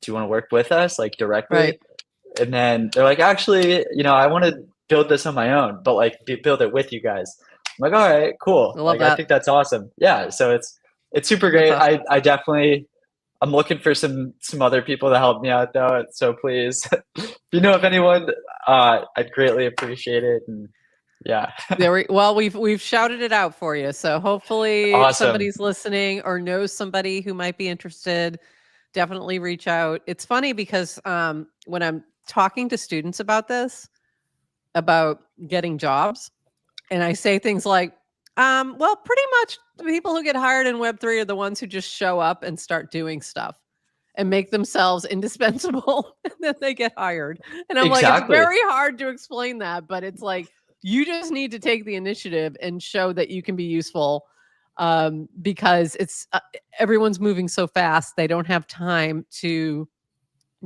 do you want to work with us like directly? Right. And then they're like, actually, I want to build this on my own, but like build it with you guys. I'm like, all right, cool. I think that's awesome. Yeah, so it's super great. Awesome. I definitely. I'm looking for some other people to help me out though. So please, if you know of anyone, I'd greatly appreciate it. And yeah. We've shouted it out for you. So hopefully somebody's listening or knows somebody who might be interested. Definitely reach out. It's funny because when I'm talking to students about getting jobs, and I say things like, well, pretty much the people who get hired in Web3 are the ones who just show up and start doing stuff and make themselves indispensable, and then they get hired. And I'm like, it's very hard to explain that, but it's like, you just need to take the initiative and show that you can be useful because it's everyone's moving so fast. They don't have time to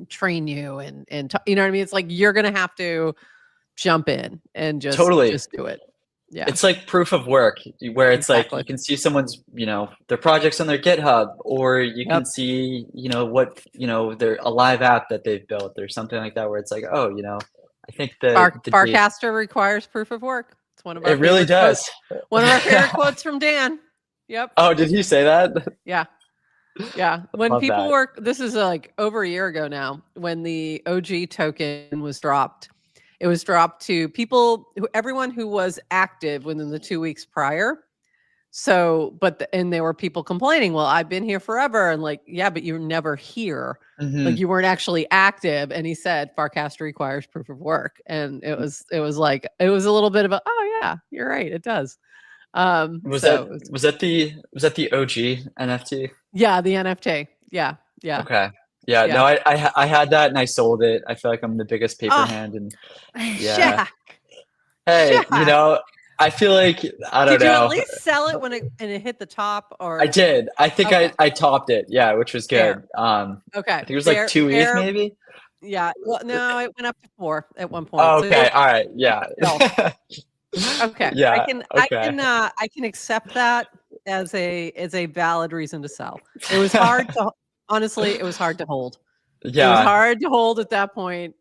train you and you know what I mean? It's like, you're going to have to jump in and just do it. Yeah. It's like proof of work where it's like you can see someone's, their projects on their GitHub, or you can see, what, their a live app that they've built or something like that, where it's like, oh, I think Farcaster requires proof of work. It's one of our really does. One of our favorite quotes from Dan. Yep. Oh, did he say that? Yeah. Yeah. When Love people that. were, this is like over a year ago now, when the OG token was dropped, it was dropped to people everyone who was active within the 2 weeks prior. So, and there were people complaining, well, I've been here forever. And like, yeah, but you're never here. Like you weren't actually active. And he said, Farcaster requires proof of work. And it was like, it was a little bit of a, oh yeah, you're right. It does. Was So that the OG NFT? yeah, the NFT. Yeah. Yeah. Okay. Yeah. Yeah. No, I had that and I sold it. I feel like I'm the biggest paper Oh, hand, and yeah. Shaq. Hey, Shaq. I feel like I don't Did you at know. least sell it when it hit the top, or I did. I think Okay. I topped it. Yeah, which was good. Fair. Okay. I think it was like 2 ETH maybe. Yeah. Well, no, it went up to 4 at one point. Oh, So okay. All right. Yeah. okay. Yeah. Okay. I can accept that as a valid reason to sell. It was hard to honestly, it was hard to hold. It was Yeah. hard to hold at that point.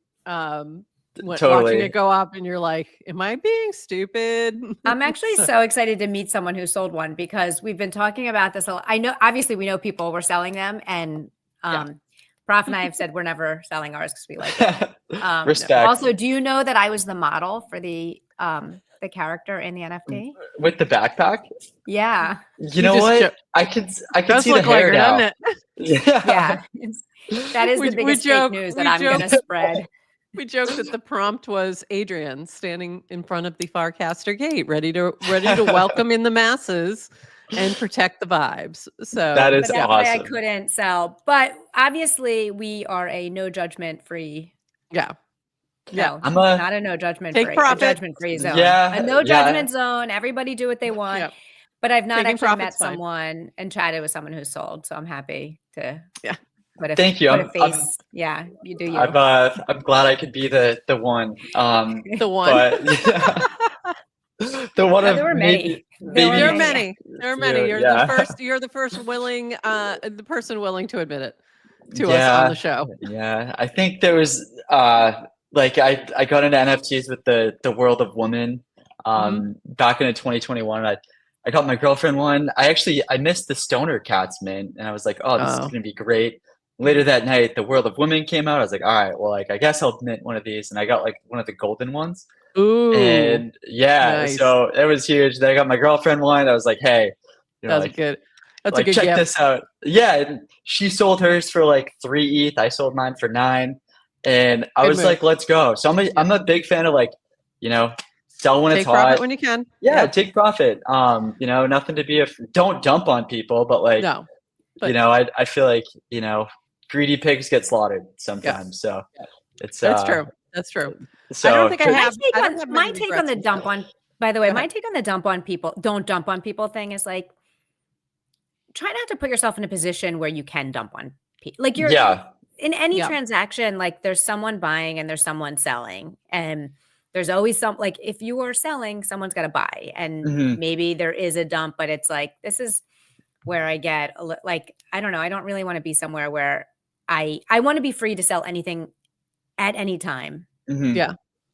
Watching Totally. it go up, and you're like, am I being stupid? I'm actually so excited to meet someone who sold one, because we've been talking about this a lot. I know, obviously we know people were selling them, and Prof and I have said we're never selling ours because we like it. Respect. Also, do you know that I was the model for the character in the NFT? With the backpack? Yeah. You know what? I can see the hair now. Doesn't it? Yeah. That is the biggest fake news that I'm going to spread. We joked that the prompt was Adrian standing in front of the Farcaster gate, ready to welcome in the masses and protect the vibes. So that is that's awesome. why I couldn't sell. But obviously, we are a no judgment free. Yeah. No, not a no judgment free. A judgment free zone. Yeah. A no judgment zone. Everybody do what they want. Yep. But I've not Taking actually met fine. someone and chatted with someone who's sold. So I'm happy to Thank you. Put a face. Yeah, you do you. I'm glad I could be the one. The one. But, the one. There were many. There are many. You're the first willing, the person willing to admit it to us on the show. Yeah, I think there was like I got into NFTs with the World of Women back in 2021. I got my girlfriend one. I missed the Stoner Cats mint, and I was like, oh, this is gonna be great. Later that night, the World of Women came out. I was like, all right, well, like I guess I'll mint one of these, and I got like one of the golden ones. Ooh, and nice. So it was huge. Then I got my girlfriend one. I was like, hey, that's good. That's like, a good check gift. this out. Yeah, and she sold hers for like 3 ETH. I sold mine for 9, and I was like, let's go. So I'm a big fan of like, sell when it's hot. Take profit when you can. Yeah, take profit. Nothing to be don't dump on people, but like, no. But, I feel like greedy pigs get slaughtered sometimes. So it's that's true. That's true. So I don't think I have. My take on the dump on. By the way, my take on the dump on people, don't dump on people thing is like, try not to put yourself in a position where you can dump on people. Like you're in any transaction, like there's someone buying and there's someone selling, and there's always like if you are selling, someone's got to buy, and maybe there is a dump, but it's like this is where I get like I don't know. I don't really want to be somewhere where I want to be free to sell anything at any time. Yeah.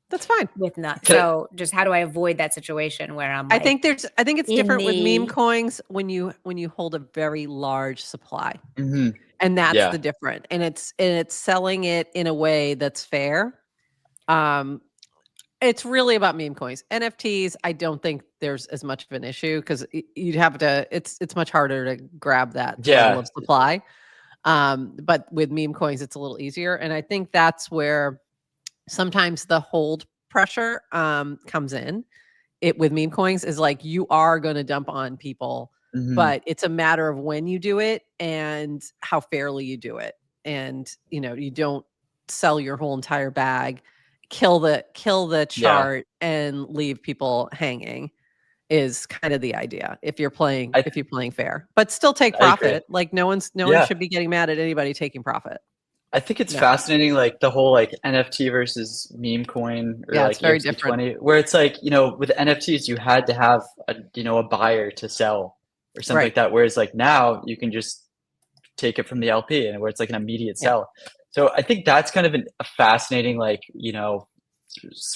That's fine. With none. So just how do I avoid that situation where I'm like, I think it's different with meme coins when you hold a very large supply. And that's the difference. And it's selling it in a way that's fair. It's really about meme coins. NFTs, I don't think there's as much of an issue because you'd have to it's much harder to grab that level of supply. But with meme coins, it's a little easier. And I think that's where sometimes the hold pressure comes in. It with meme coins is like you are going to dump on people, but it's a matter of when you do it and how fairly you do it. And you don't sell your whole entire bag, kill the chart and leave people hanging is kind of the idea if you're playing fair, but still take profit. Like no one should be getting mad at anybody taking profit. I think it's fascinating, like the whole like NFT versus meme coin, or like it's very different. Where it's like with NFTs you had to have a buyer to sell or something like that. Whereas like now you can just take it from the LP, and where it's like an immediate sell. So I think that's kind of a fascinating like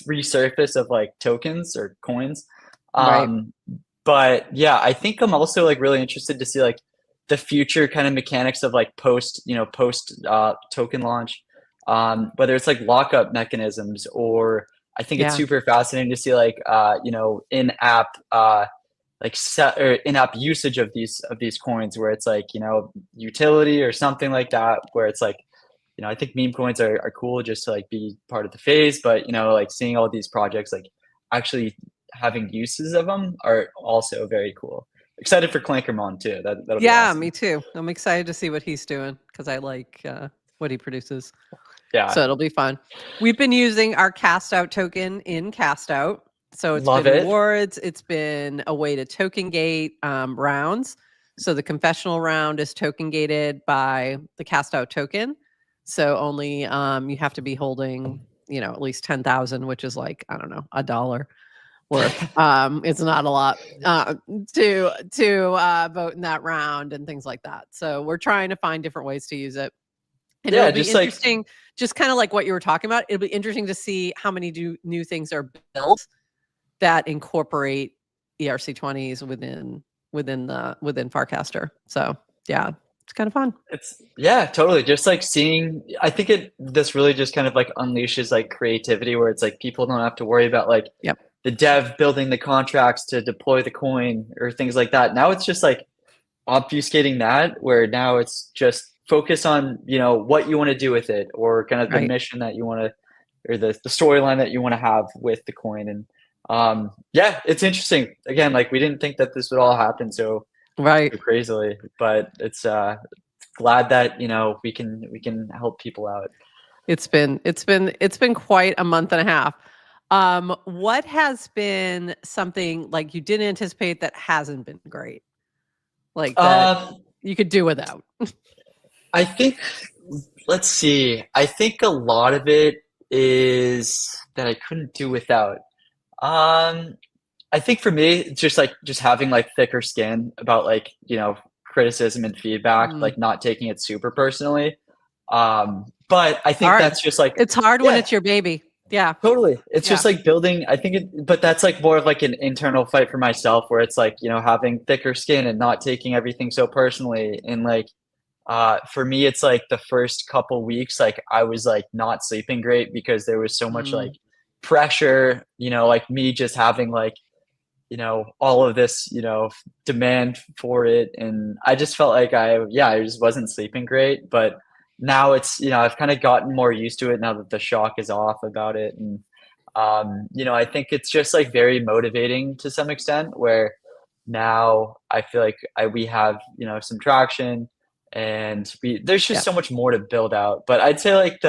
resurface of like tokens or coins. But yeah, I think I'm also like really interested to see like the future kind of mechanics of like post token launch, whether it's like lockup mechanisms, or I think it's Yeah. super fascinating to see like in-app like set or in-app usage of these coins, where it's like utility or something like that, where it's like I think meme coins are cool just to like be part of the phase, but like seeing all these projects like actually having uses of them are also very cool. Excited for Clankermon too. That'll be Yeah, awesome. me too. I'm excited to see what he's doing because I like what he produces. Yeah, So it'll be fun. We've been using our cast out token in cast out. So it's love been it. rewards. It's been a way to token gate rounds. So the confessional round is token gated by the cast out token. So only you have to be holding, at least 10,000, which is like, I don't know, $1 worth. It's not a lot to vote in that round and things like that. So we're trying to find different ways to use it. And Yeah, it'll be just like interesting, just kind of like what you were talking about. It'll be interesting to see how many new things are built that incorporate ERC20s within Farcaster. So yeah, it's kind of fun. yeah, totally. Just like seeing, I think this really just kind of like unleashes like creativity, where it's like people don't have to worry about like Yep. the dev building the contracts to deploy the coin or things like that. Now it's just like obfuscating that, where now it's just focus on what you want to do with it, or kind of the Right. mission that you want to, or the storyline that you want to have with the coin. And yeah, it's interesting. Again, like we didn't think that this would all happen so Right. crazily, but it's glad that we can help people out. It's been quite a month and a half. What has been something like you didn't anticipate that hasn't been great? Like that you could do without? I think, let's see. I think a lot of it is that I couldn't do without. Um, I think for me, it's just having like thicker skin about like, criticism and feedback, like not taking it super personally. But I think Hard. that's just like, It's hard when it's your baby. Yeah. totally. It's Yeah. just like building, but that's like more of like an internal fight for myself, where it's like, having thicker skin and not taking everything so personally. And like, for me, it's like the first couple weeks, like I was like not sleeping great because there was so much like pressure, like me just having like, all of this, demand for it. And I just felt like I just wasn't sleeping great. But now it's, I've kind of gotten more used to it now that the shock is off about it. And, I think it's just like very motivating to some extent, where now I feel like we have, some traction, and there's just so much more to build out. But I'd say like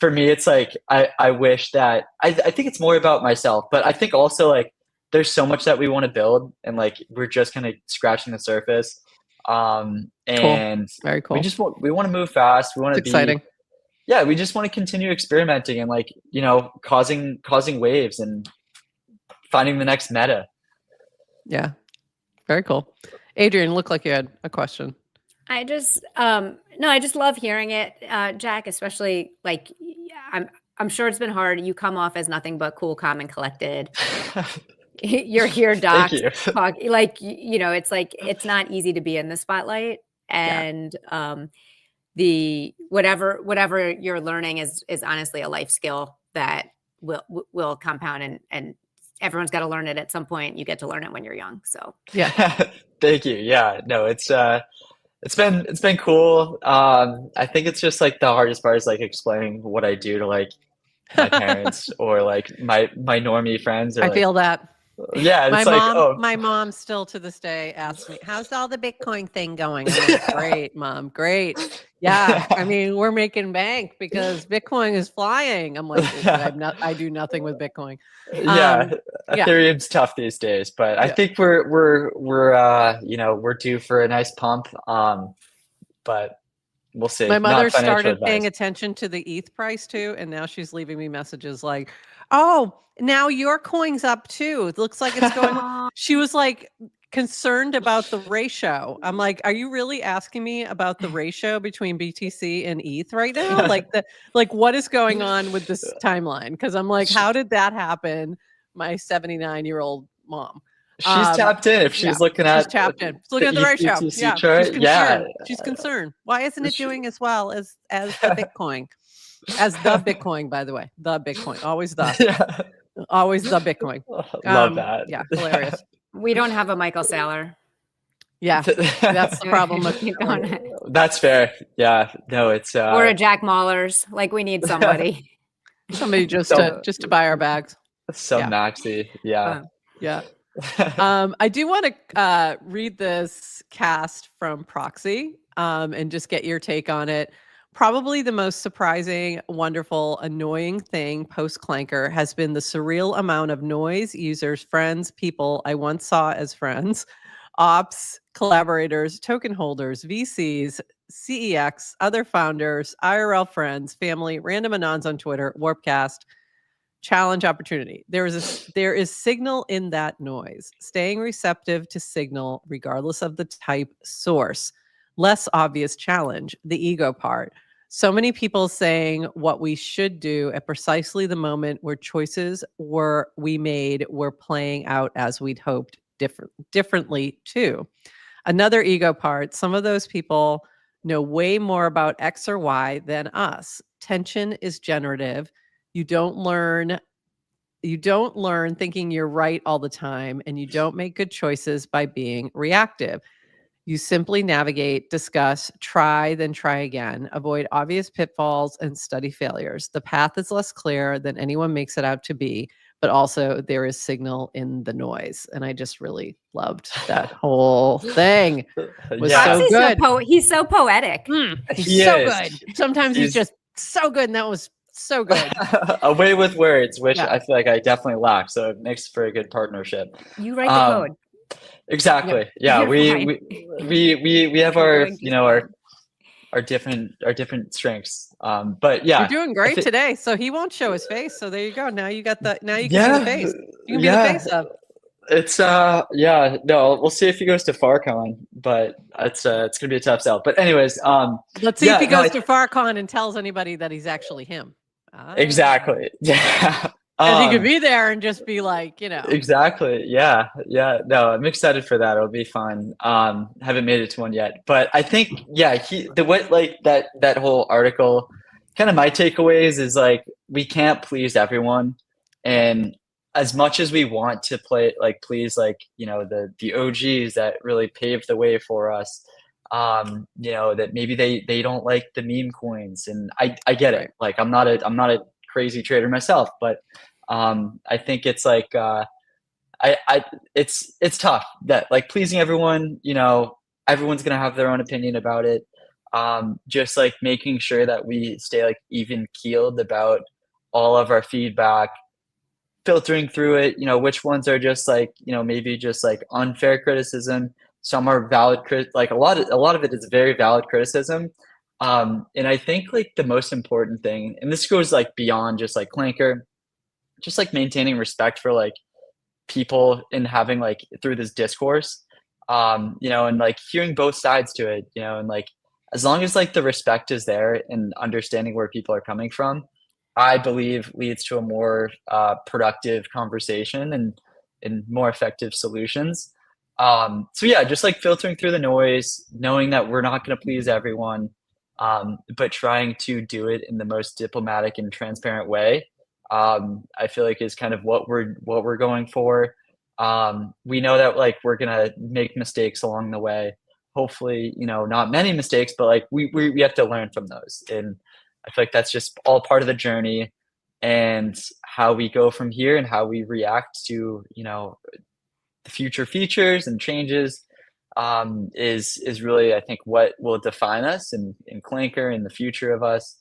for me, it's like, I wish that, I think it's more about myself, but I think also like, there's so much that we want to build, and like we're just kind of scratching the surface. And Very cool. we want to move fast. We want to be exciting. Yeah, we just want to continue experimenting and like, causing waves and finding the next meta. Yeah. Very cool. Adrian, looked like you had a question. I just no, I just love hearing it, Jack, especially like I'm sure it's been hard. You come off as nothing but cool, calm, and collected. You're here, Doc. Talk, like it's like it's not easy to be in the spotlight, and the whatever you're learning is honestly a life skill that will compound, and everyone's got to learn it at some point. You get to learn it when you're young. So yeah. Thank you. Yeah, no, it's been cool. I think it's just like the hardest part is like explaining what I do to like my parents or like my normie friends. Or, I feel that. Yeah, it's my mom still to this day asks me, "How's all the Bitcoin thing going?" I'm like, "Great, Mom, great." Yeah, I mean, we're making bank because Bitcoin is flying. I'm like, I do nothing with Bitcoin. Ethereum's tough these days, but I think we're due for a nice pump. But we'll see. My mother started paying attention to the ETH price too, and now she's leaving me messages like, "Oh, now your coin's up too. It looks like it's going." She was like concerned about the ratio. I'm like, "Are you really asking me about the ratio between BTC and ETH right now? Like what is going on with this timeline?" Because I'm like, "How did that happen?" My 79-year-old mom. She's tapped in. If she's looking at, she's tapped in. She's looking at the ratio. ETC Yeah, chart, she's concerned. She's concerned. Why isn't it doing as well as the Bitcoin? As the Bitcoin, by the way, the Bitcoin, always the, always the Bitcoin. Love that. Yeah, hilarious. We don't have a Michael Saylor. Yeah, that's the problem. That's fair. Yeah, no, it's or a Jack Mahler's. Like, we need somebody. Somebody just to buy our bags. Some Maxi. Yeah. Yeah. I do want to read this cast from Proxy and just get your take on it. Probably the most surprising, wonderful, annoying thing post-Clanker has been the surreal amount of noise, users, friends, people I once saw as friends, ops, collaborators, token holders, VCs, CEX, other founders, IRL friends, family, random anons on Twitter, Warpcast, challenge opportunity. There is signal in that noise. Staying receptive to signal, regardless of the type, source. Less obvious challenge, the ego part. So many people saying what we should do at precisely the moment where choices were playing out as we'd hoped differently too. Another ego part, some of those people know way more about X or Y than us. Tension is generative. You don't learn thinking you're right all the time, and you don't make good choices by being reactive. You simply navigate, discuss, try, then try again, avoid obvious pitfalls and study failures. The path is less clear than anyone makes it out to be, but also there is signal in the noise. And I just really loved that whole thing. It was so good. He's so poetic. He's so good. Sometimes he's just so good, and that was so good. A way with words, which I feel like I definitely lack. So it makes for a good partnership. You write the code. Exactly. Yeah. We have our, our different strengths. But yeah, you're doing great today. So he won't show his face. So there you go. Now you got now you can see the face. You can be the face of. It's no, we'll see if he goes to Farcon, but it's gonna be a tough sell. But anyways, let's see if he goes to Farcon and tells anybody that he's actually him. Exactly. Yeah. He could be there and just be like, Exactly. Yeah. Yeah. No, I'm excited for that. It'll be fun. Haven't made it to one yet, but I think, that whole article, kind of my takeaways is like, we can't please everyone. And as much as we want to please the OGs that really paved the way for us, that maybe they don't like the meme coins, and I get it. Like, I'm not a crazy trader myself, but I think it's like it's tough that, like, pleasing everyone. Everyone's gonna have their own opinion about it. Just like making sure that we stay like even keeled about all of our feedback, filtering through it, which ones are just like, maybe just like unfair criticism. Some are valid like a lot of it is very valid criticism. And I think like the most important thing, and this goes like beyond just like Clanker, just like maintaining respect for like people and having like through this discourse, and like hearing both sides to it, and like as long as like the respect is there and understanding where people are coming from, I believe leads to a more productive conversation and more effective solutions. So yeah, just like filtering through the noise, knowing that we're not going to please everyone, but trying to do it in the most diplomatic and transparent way. I feel like is kind of what we're going for. We know that like we're gonna make mistakes along the way. Hopefully, not many mistakes, but like we have to learn from those. And I feel like that's just all part of the journey, and how we go from here and how we react to, the future features and changes, is really, I think, what will define us and Clanker and the future of us.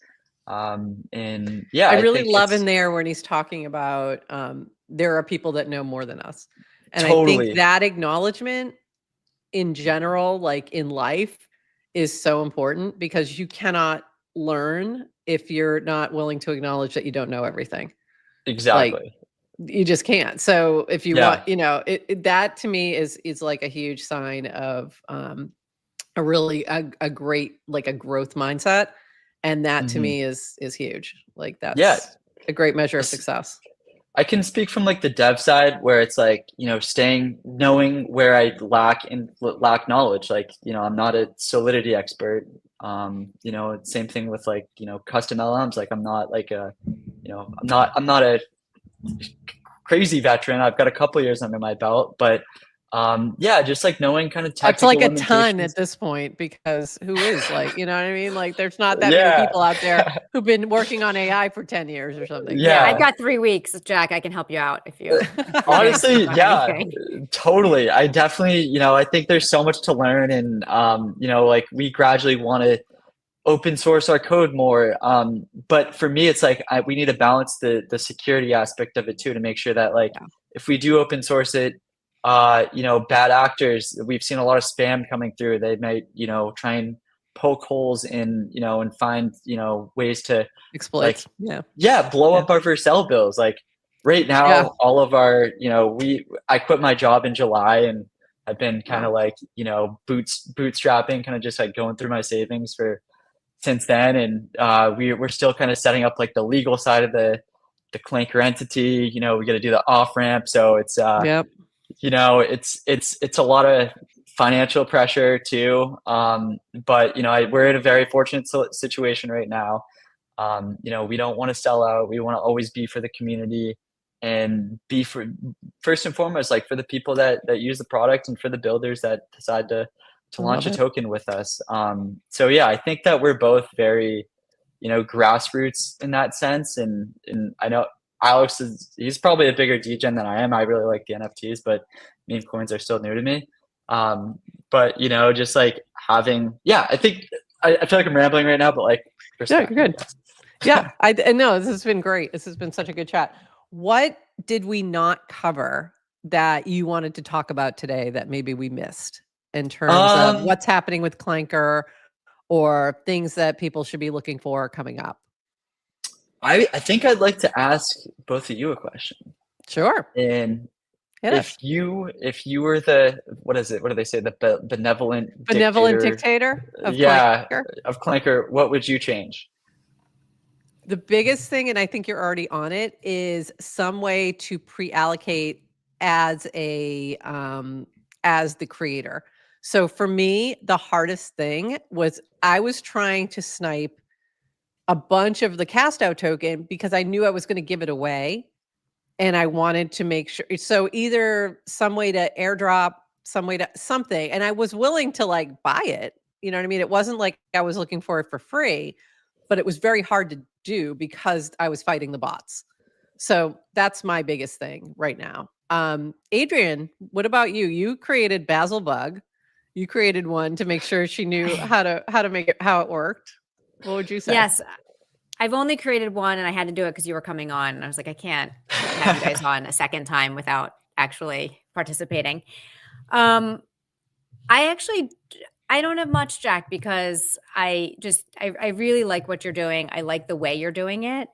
And yeah, I really love in there when he's talking about there are people that know more than us. And totally. I think that acknowledgement in general, like in life, is so important, because you cannot learn if you're not willing to acknowledge that you don't know everything. Exactly. Like, you just can't. So if you want, that to me is like a huge sign of a really a great, like a growth mindset. And that to me is huge. Like that's a great measure of success. I can speak from like the dev side where it's like, knowing where I lack knowledge. Like, I'm not a Solidity expert. Same thing with like, custom LLMs. Like I'm not like I'm not a crazy veteran. I've got a couple years under my belt, but yeah, just like knowing kind of That's technical like a ton limitations. at this point because who is like, you know what I mean? Like there's not that many Yeah. people out there who've been working on AI for 10 years or something. Yeah, I've Yeah. got 3 weeks, Jack. I can help you out if you. Honestly, about yeah, anything. totally. I definitely, I think there's so much to learn, and like we gradually want to open source our code more. But for me, it's like we need to balance the security aspect of it too, to make sure that like Yeah. if we do open source it, bad actors, we've seen a lot of spam coming through. They might, try and poke holes in, and find, ways to like, Exploits. Yeah. yeah, blow Yeah. up our Vercel bills. Like right now, Yeah. all of our, I quit my job in July, and I've been kind of Wow. like, bootstrapping, kind of just like going through my savings for since then. And we're still kind of setting up like the legal side of the clanker entity. We got to do the off ramp. So it's, Yep. it's a lot of financial pressure too. But we're in a very fortunate situation right now. We don't want to sell out. We want to always be for the community and be for first and foremost, like for the people that use the product and for the builders that decide to I launch love a it. token with us. So yeah, I think that we're both very, grassroots in that sense. And I know Alex he's probably a bigger degen than I am. I really like the NFTs, but meme coins are still new to me. But just like having, yeah, I think I feel like I'm rambling right now, but like, No, you're good. Yeah, I know this has been great. This has been such a good chat. What did we not cover that you wanted to talk about today that maybe we missed in terms of what's happening with Clanker or things that people should be looking for coming up? I think I'd like to ask both of you a question. Sure. And if you were the, what is it? What do they say? The benevolent dictator of Clanker? of Clanker, what would you change? The biggest thing, and I think you're already on it, is some way to pre-allocate as a as the creator. So for me, the hardest thing was I was trying to snipe a bunch of the cast out token because I knew I was going to give it away. And I wanted to make sure. So either some way to airdrop, some way to something. And I was willing to like buy it. You know what I mean? It wasn't like I was looking for it for free, but it was very hard to do because I was fighting the bots. So that's my biggest thing right now. Adrian, what about you? You created Basil Bug. You created one to make sure she knew how to make it, how it worked. What would you say? Yes. I've only created one and I had to do it because you were coming on. And I was like, I can't have you guys on a second time without actually participating. I don't have much, Jack, because I really like what you're doing. I like the way you're doing it.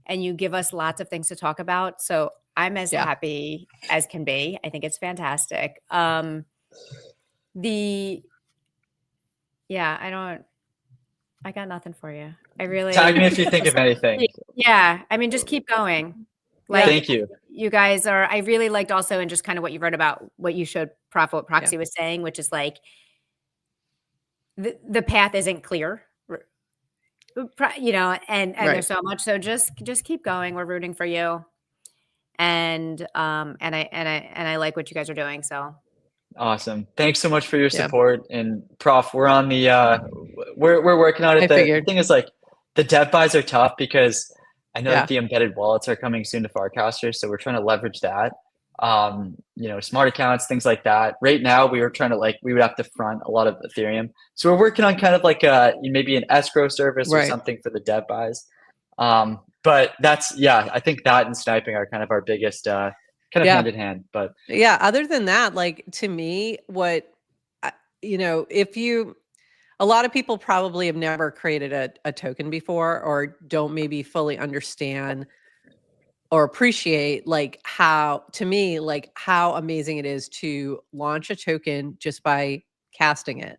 And you give us lots of things to talk about. So I'm as happy as can be. I think it's fantastic. I got nothing for you. I really Tag me if you think of anything. Yeah. I mean, just keep going. Like, thank you. You guys are, I really liked also, and just kind of what you wrote about what you showed Prof, what Proxy was saying, which is like, the path isn't clear, and there's so much. So just keep going. We're rooting for you. And I like what you guys are doing. So awesome. Thanks so much for your support. And Prof, we're on the we're working on it. The thing is, like, the dev buys are tough because I know that the embedded wallets are coming soon to Farcaster, so we're trying to leverage that. Smart accounts, things like that. Right now, we were trying to we would have to front a lot of Ethereum, so we're working on kind of like maybe an escrow service or something for the dev buys. But that's I think that and sniping are kind of our biggest kind of hand in hand. But other than that, like, to me, what a lot of people probably have never created a token before or don't maybe fully understand or appreciate how amazing it is to launch a token just by casting it.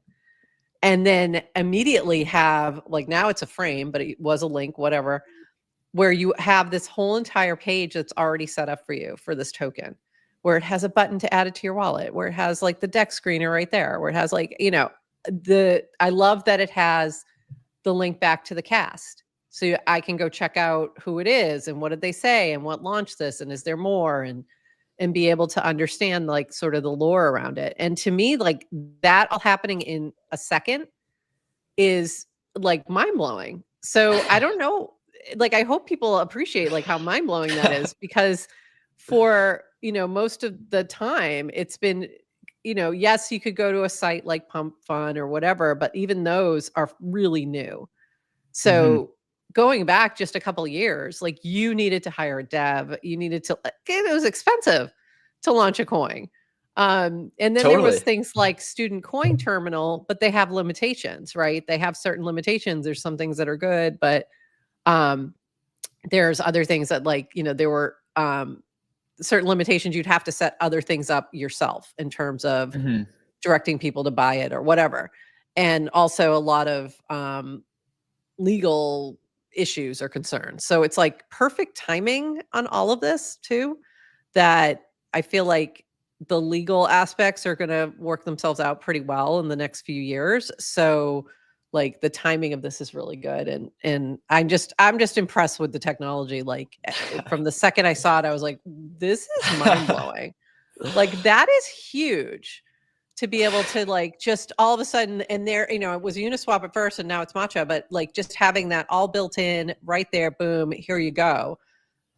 And then immediately have, now it's a frame, but it was a link, whatever. where you have this whole entire page that's already set up for you for this token, where it has a button to add it to your wallet, where it has like the deck screener right there, where it has like, I love that it has the link back to the cast. So I can go check out who it is and what did they say and what launched this and is there more, and be able to understand like sort of the lore around it. And to me, like that all happening in a second is like mind blowing. So I don't know, like I hope people appreciate like how mind blowing that is, because for, most of the time it's been, yes, you could go to a site like Pump Fun or whatever, but even those are really new. So going back just a couple of years, like you needed to hire a dev, you needed to, it was expensive to launch a coin. And then there was things like Student Coin Terminal, but they have limitations, right? They have certain limitations. There's some things that are good, but there's other things that like, there were certain limitations. You'd have to set other things up yourself in terms of directing people to buy it or whatever. And also a lot of legal issues or concerns. So it's like perfect timing on all of this too, that I feel like the legal aspects are going to work themselves out pretty well in the next few years. So like the timing of this is really good. And I'm just impressed with the technology. Like from the second I saw it, I was like, this is mind blowing. Like that is huge to be able to like just all of a sudden, and there, it was Uniswap at first and now it's Matcha, but like just having that all built in right there, boom, here you go.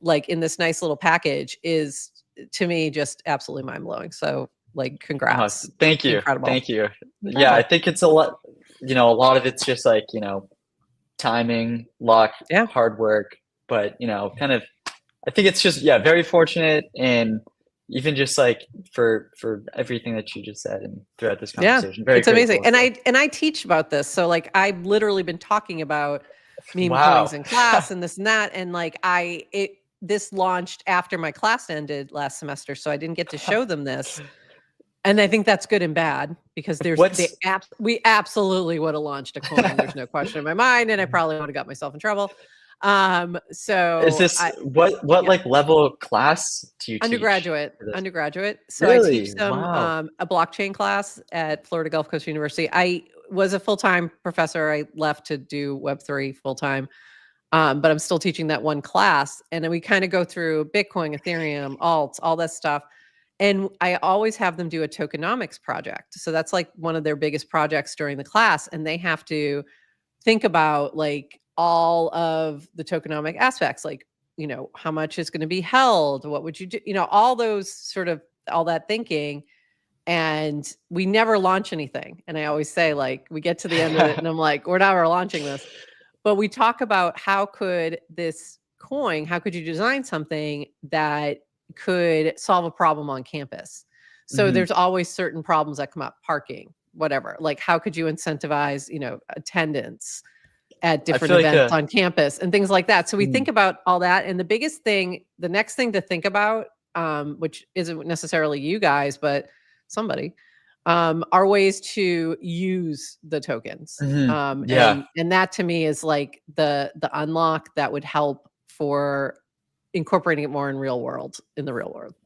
Like in this nice little package is to me just absolutely mind blowing. So like, congrats. Thank you. Incredible. Thank you. Yeah. I think it's a lot, a lot of it's just like, timing, luck, hard work, but kind of, I think it's just, very fortunate. And even just like for everything that you just said and throughout this conversation, very it's amazing. And I teach about this. So like, I've literally been talking about meme coins in class and this and that. And like, this launched after my class ended last semester. So I didn't get to show them this. And I think that's good and bad, because we absolutely would have launched a coin. There's no question in my mind. And I probably would have got myself in trouble. So is this what like level of class do you undergraduate? Teach undergraduate. So really? I teach them a blockchain class at Florida Gulf Coast University. I was a full-time professor. I left to do Web3 full-time. But I'm still teaching that one class. And then we kind of go through Bitcoin, Ethereum, alts, all that stuff. And I always have them do a tokenomics project. So that's like one of their biggest projects during the class. And they have to think about like all of the tokenomic aspects, like, how much is going to be held? What would you do? All those sort of, all that thinking. And we never launch anything. And I always say, like, we get to the end of it and I'm like, we're never launching this. But we talk about how could you design something that could solve a problem on campus? So there's always certain problems that come up, parking, whatever. Like how could you incentivize, attendance at different events on campus and things like that. So we think about all that. And the next thing to think about, which isn't necessarily you guys, but somebody, are ways to use the tokens. And that to me is like the unlock that would help for incorporating it more in the real world.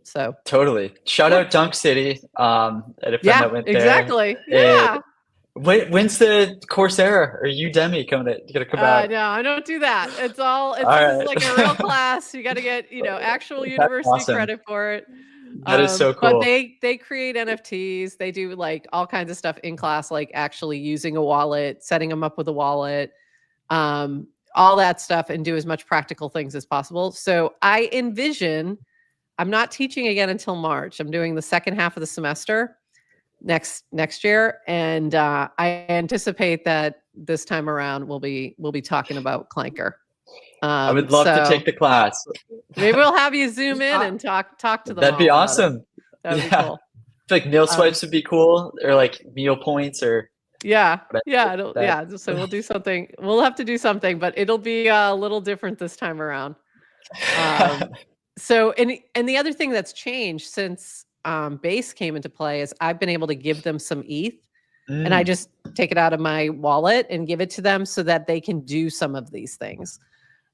So totally. Shout out Dunk City. At a friend that went there. Exactly. Yeah. When's the Coursera or Udemy gonna come out? No, I don't do that. It's like a real class. You got to get, actual university credit for it. That is so cool. But they create NFTs. They do like all kinds of stuff in class, like actually using a wallet, setting them up with a wallet, all that stuff, and do as much practical things as possible. So I envision, I'm not teaching again until March. I'm doing the second half of the semester next year, and I anticipate that this time around we'll be talking about Clanker. I would love to take the class. Maybe we'll have you zoom in and talk to them. That'd be awesome. That'd be cool. Like meal swipes would be cool, or like meal points, or so we'll do something. We'll have to do something, but it'll be a little different this time around. So and the other thing that's changed since Base came into play is I've been able to give them some ETH, and I just take it out of my wallet and give it to them so that they can do some of these things.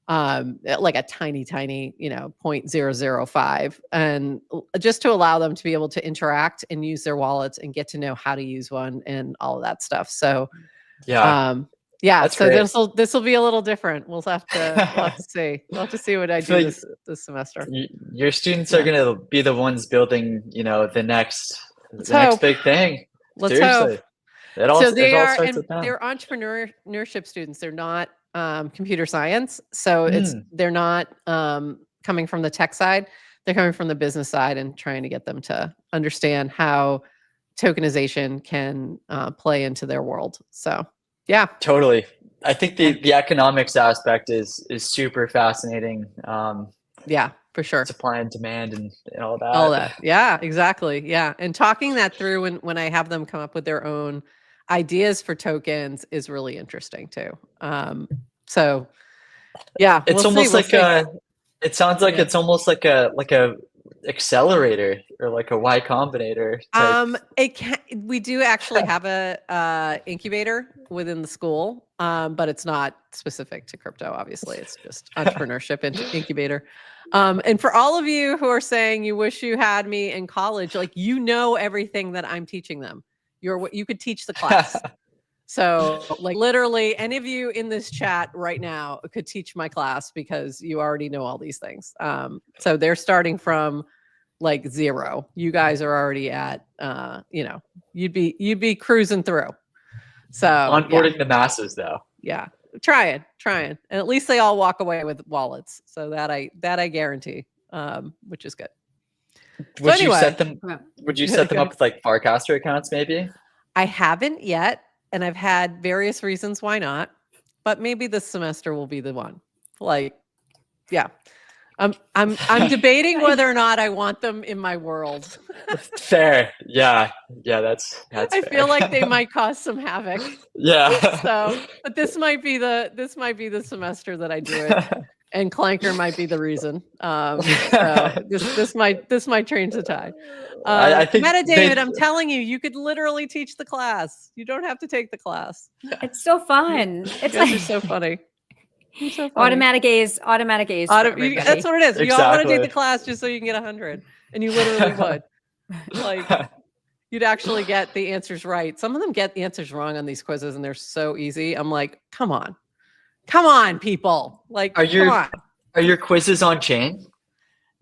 like a tiny, 0.005, and just to allow them to be able to interact and use their wallets and get to know how to use one and all of that stuff. So, Yeah. That's so great. this will be a little different. We'll have to see. We'll have to see what I do like this semester. Your students are going to be the ones building, the next hope. big thing. Let's Seriously. hope. It all starts and with them. they're entrepreneurship students. They're not computer science. So they're not coming from the tech side. They're coming from the business side and trying to get them to understand how tokenization can play into their world. So, yeah. Totally. I think the economics aspect is super fascinating. Yeah, for sure. Supply and demand and all that. All that. Yeah, exactly. Yeah. And talking that through when I have them come up with their own ideas for tokens is really interesting too. So yeah, it's almost it sounds like it's almost like a accelerator or like a Y Combinator type. We do actually have a incubator within the school, but it's not specific to crypto. Obviously, it's just entrepreneurship incubator. And for all of you who are saying you wish you had me in college, like everything that I'm teaching them. You could teach the class. So like literally any of you in this chat right now could teach my class because you already know all these things. So they're starting from like zero. You guys are already at, you'd be cruising through. So onboarding the masses though. Yeah. Trying. And at least they all walk away with wallets. So that I guarantee, which is good. Would you set them up with like Farcaster accounts maybe? I haven't yet. And I've had various reasons why not, but maybe this semester will be the one. Like, yeah, I'm debating whether or not I want them in my world. Fair, yeah, that's. I feel like they might cause some havoc. Yeah. So, but this might be the semester that I do it, and Clanker might be the reason. So this might change the tide. I think David, I'm telling you, you could literally teach the class. You don't have to take the class. It's so fun. It's like so funny. So funny. Automatic A's. That's what it is. Exactly. You all want to take the class just so you can get 100, and you literally would. Like, you'd actually get the answers right. Some of them get the answers wrong on these quizzes, and they're so easy. I'm like, come on, people. Like, are your quizzes on chain?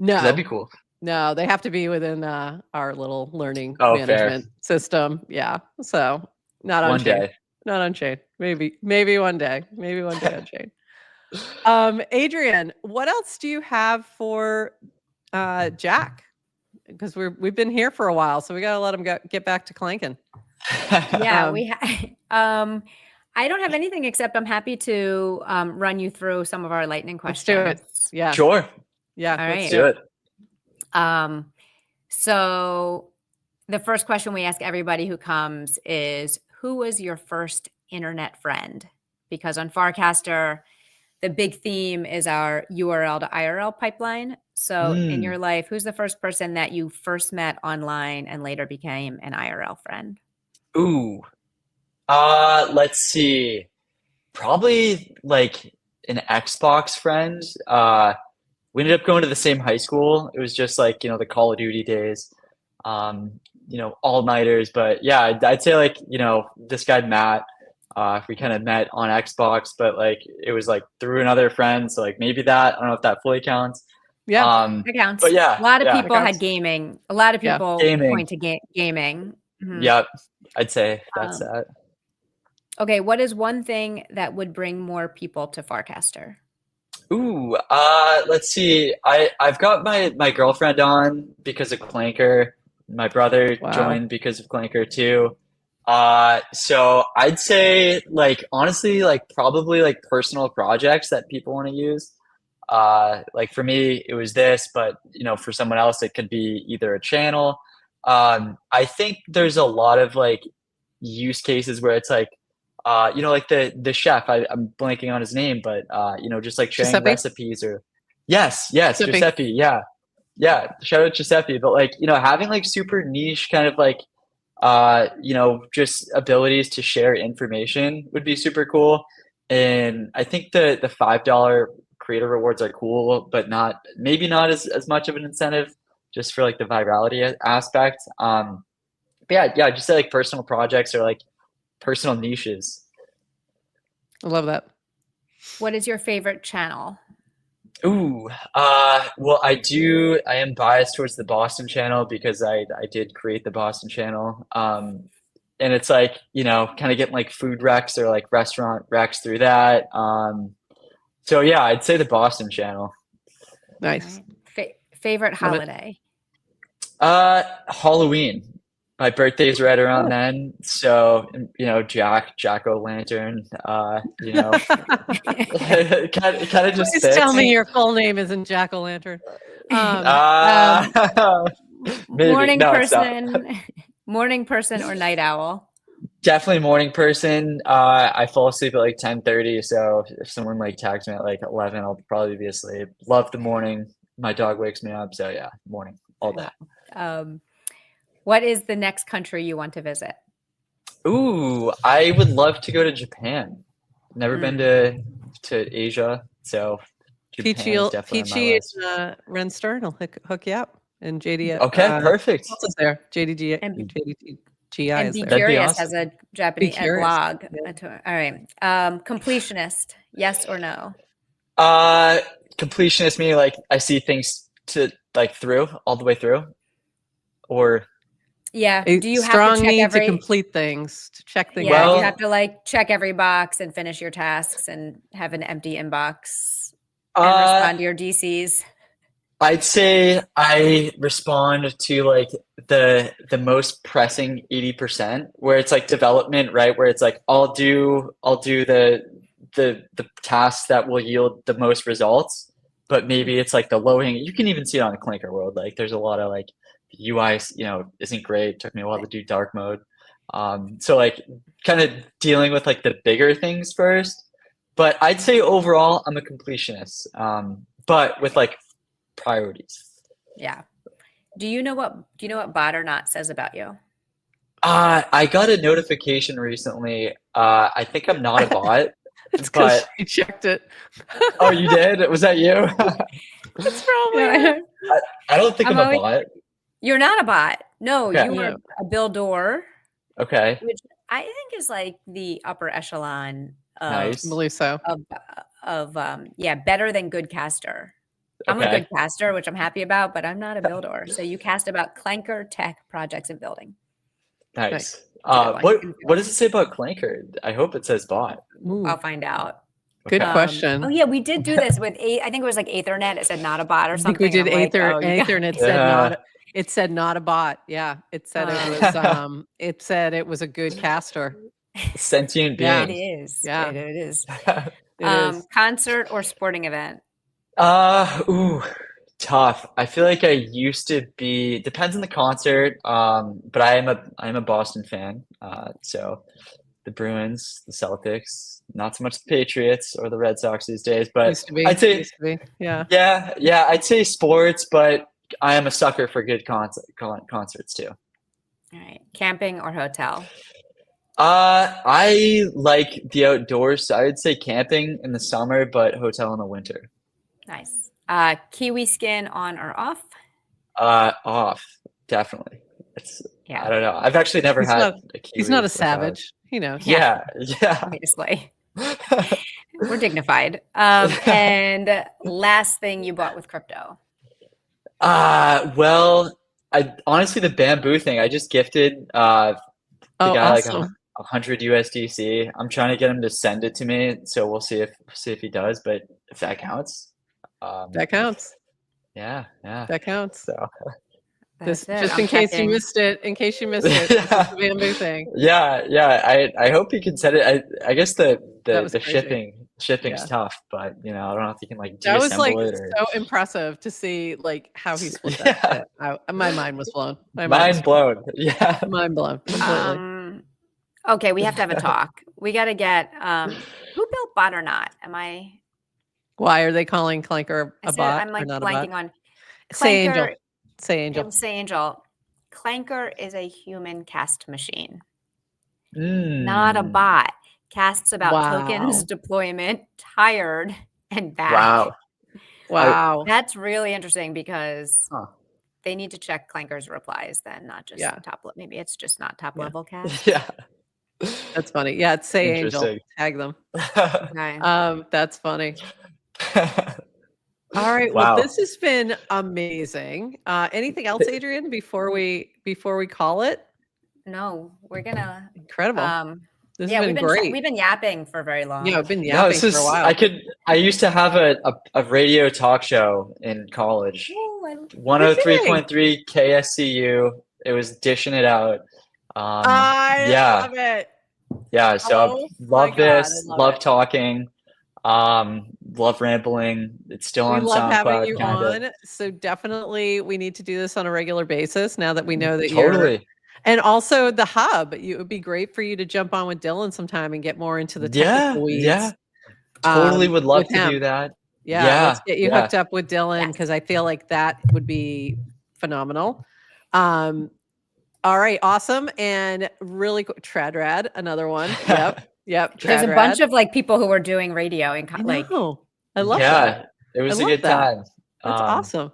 No, that'd be cool. No, they have to be within our little learning management system. Yeah. So not on chain. Not on chain. Maybe one day. Maybe one day on chain. Adrian, what else do you have for Jack? Because we've been here for a while, so we gotta let him get back to clanking. Yeah, I don't have anything except I'm happy to run you through some of our lightning questions. Let's do it. Yeah. Sure. Yeah. All right. Let's do it. So the first question we ask everybody who comes is, who was your first internet friend? Because on Farcaster, the big theme is our URL to IRL pipeline. So in your life, who's the first person that you first met online and later became an IRL friend? Ooh. Let's see. Probably like an Xbox friend. We ended up going to the same high school. It was just like, the Call of Duty days, all-nighters. But yeah, I'd say like, this guy, Matt, we kind of met on Xbox, but like, it was like through another friend. So like maybe that, I don't know if that fully counts. Yeah, it counts. But yeah. A lot of people had gaming. A lot of people point to gaming. Mm-hmm. Yep. I'd say that's that. Okay. What is one thing that would bring more people to Farcaster? Ooh, let's see. I've got my girlfriend on because of Clanker. My brother joined because of Clanker too. So I'd say like honestly, like probably like personal projects that people want to use. Like for me, it was this, but for someone else, it could be either a channel. I think there's a lot of like use cases where it's like, like the chef, I'm blanking on his name, but just like sharing Giuseppe? recipes or yes, Giuseppe. Yeah. Shout out Giuseppe. But like, having like super niche kind of like, just abilities to share information would be super cool. And I think the $5 creator rewards are cool, but maybe not as much of an incentive just for like the virality aspect. But yeah, just say like personal projects or like personal niches. I love that. What is your favorite channel? Ooh, well, I am biased towards the Boston channel because I did create the Boston channel. And it's like, kind of getting like food recs or like restaurant recs through that. So yeah, I'd say the Boston channel. Nice. Favorite Love it. holiday? Halloween. My birthday's right around Oh. then. So, Jack-o'-lantern, kind of just Please fits. tell me your full name isn't Jack-o'-lantern. Maybe. Morning No, it's not. person, morning person or night owl? Definitely morning person. I fall asleep at like 10:30, so if someone like tags me at like 11, I'll probably be asleep. Love the morning. My dog wakes me up, so yeah, morning all day. What is the next country you want to visit? Ooh, I would love to go to Japan. Never been to Asia, so Japan is definitely on my list. Ren Stern will hook you up, and JD. Okay, perfect. What else is there? JDGI And is Be there. Curious awesome. has a Japanese Curious. blog. Yeah. All right. Completionist, yes or no? Completionist meaning like I see things to like through all the way through, or Yeah. A Do you have strong to check need every? to complete things, to check things Yeah. off. Do you Well- have to like check every box and finish your tasks and have an empty inbox and respond to your DCs? I'd say I respond to like the most pressing 80%, where it's like development, right? Where it's like I'll do the tasks that will yield the most results, but maybe it's like the low hanging. You can even see it on the Clinker world. Like there's a lot of like the UI, isn't great. Took me a while to do dark mode. So like kind of dealing with like the bigger things first. But I'd say overall I'm a completionist. But with like priorities. Yeah. Do you know what bot or not says about you? I got a notification recently. I think I'm not a bot. It's because but she checked it. oh, you did? Was that you? It's probably Yeah. I don't think I'm a bot. You're not a bot. No, Okay. you are a builder, Okay. which I think is like the upper echelon of Nice. I believe so. better than good caster. I'm a Okay. good caster, which I'm happy about, but I'm not a builder. So you cast about clanker tech projects and building. Nice. a good one. What does it say about Clanker? I hope it says bot. Ooh, I'll find out. good Okay. question. Oh yeah, we did do this with I think it was like Ethernet. It said not a bot or I think something. we did I'm like, Aether, oh, you got- Aether, and it said not a bot. Yeah, it said it said it was a good caster. Sentient Yeah. being. It is. Yeah. It is. It is. Concert or sporting event? Ooh, tough. I feel like I used to be, depends on the concert. But I am a Boston fan. So the Bruins, the Celtics, not so much the Patriots or the Red Sox these days, but Used to be. I'd say Used to be. Yeah. yeah, I'd say sports, but I am a sucker for good concerts too. All right. Camping or hotel? I like the outdoors, so I would say camping in the summer, but hotel in the winter. Nice. Kiwi skin on or off? Off, definitely. I don't know. I've actually never had a kiwi. He's not a without- savage. You know. Yeah. Obviously. We're dignified. And last thing you bought with crypto? Well, I honestly the bamboo thing. I just gifted the Oh, guy awesome. like 100 USDC. I'm trying to get him to send it to me, so we'll see if he does. But if that counts, That counts. yeah. That counts. So This, That's it. just I'm in case checking. you missed it. In case you missed it. This is the bamboo thing. yeah. I hope he can send it. I guess the That was crazy. shipping's Yeah. tough, but I don't know if he can like That was like deassemble it or so impressive to see like how he split Yeah. that shit. My mind was blown. My mind mind was blown. Yeah. mind blown completely. Okay, we have to have a talk. We got to get who built bot or not? Am I? Why are they calling Clanker I a said bot I'm like or not a blanking bot? on. Say Clanker- Angel. Say Angel. Say Angel. Clanker is a human cast machine, Mm. not a bot. Casts about Wow. tokens, deployment, tired, and back. Wow. Wow. That's really interesting because Huh. they need to check clankers replies then, not just maybe it's just not top level cast. Yeah. That's funny. Yeah, it's Say Angel. Interesting. Tag them. Okay. That's funny. All right. Wow. Well, this has been amazing. Anything else, Adrian, before we call it? No, we're gonna Incredible. This has been we've been great. we've been yapping for very long. Yeah, I've been No, yapping for a while. I used to have a radio talk show in college. Ooh, 103.3 KSCU. It was dishing it out. I love it. Yeah, so Oh love my God, this, I love love it. talking, love rambling. It's still We on love having SoundCloud, you kinda. on. So definitely we need to do this on a regular basis now that we know that Totally. and also the hub. It would be great for you to jump on with Dylan sometime and get more into the Yeah, technical weeds. yeah. Totally would love with to do him. that. Yeah, let's get you yeah. hooked up with Dylan because I feel like that would be phenomenal. All right, awesome. And really Tradrad, another one. Yep. There's a bunch of like people who are doing radio and I like know. I love Yeah, that. it was I a love good that. time. That's awesome.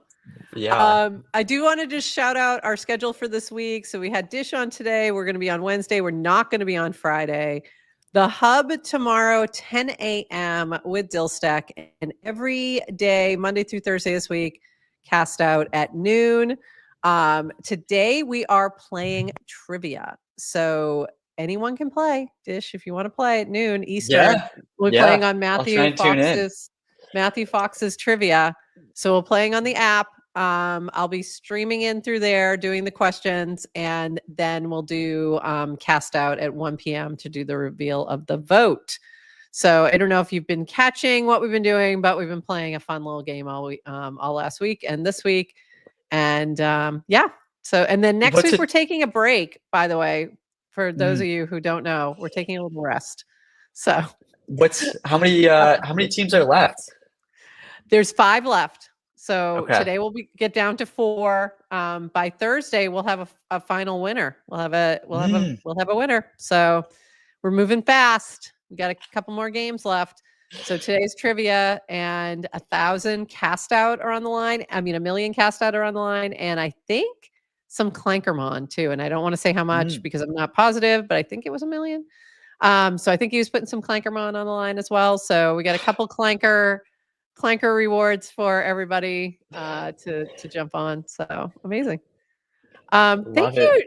Yeah. I do want to just shout out our schedule for this week. So we had Dish on today. We're going to be on Wednesday. We're not going to be on Friday. The Hub tomorrow, 10 a.m. with Dillstack. And every day, Monday through Thursday this week, cast out at noon. Today we are playing trivia. So anyone can play. Dish, if you want to play at noon Eastern. We'll be playing on I'll try and tune in. Matthew Fox's trivia. So we're playing on the app. I'll be streaming in through there, doing the questions, and then we'll do cast out at 1 p.m. to do the reveal of the vote. So I don't know if you've been catching what we've been doing, but we've been playing a fun little game all last week and this week. And so and then next week we're taking a break, by the way, for those of you who don't know, we're taking a little rest. So how many teams are left? There's 5 left. So today we'll get down to 4. By Thursday we'll have a final winner. We'll have a winner. So we're moving fast. We got a couple more games left. So today's trivia and 1,000 cast out are on the line. I mean, 1 million cast out are on the line, and I think some Clankermon too. And I don't want to say how much because I'm not positive, but I think it was 1 million. So I think he was putting some Clankermon on the line as well. So we got a couple clanker rewards for everybody to jump on. So amazing. Thank you,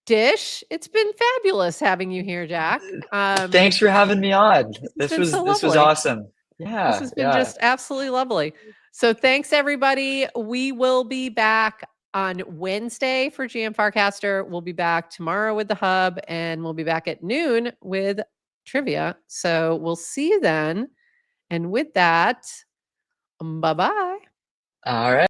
Dish. It's been fabulous having you here, Jack. Thanks for having me on. This was awesome. Yeah. This has been just absolutely lovely. So thanks everybody. We will be back on Wednesday for GM Farcaster. We'll be back tomorrow with the Hub, and we'll be back at noon with trivia. So we'll see you then. And with that, bye-bye. All right.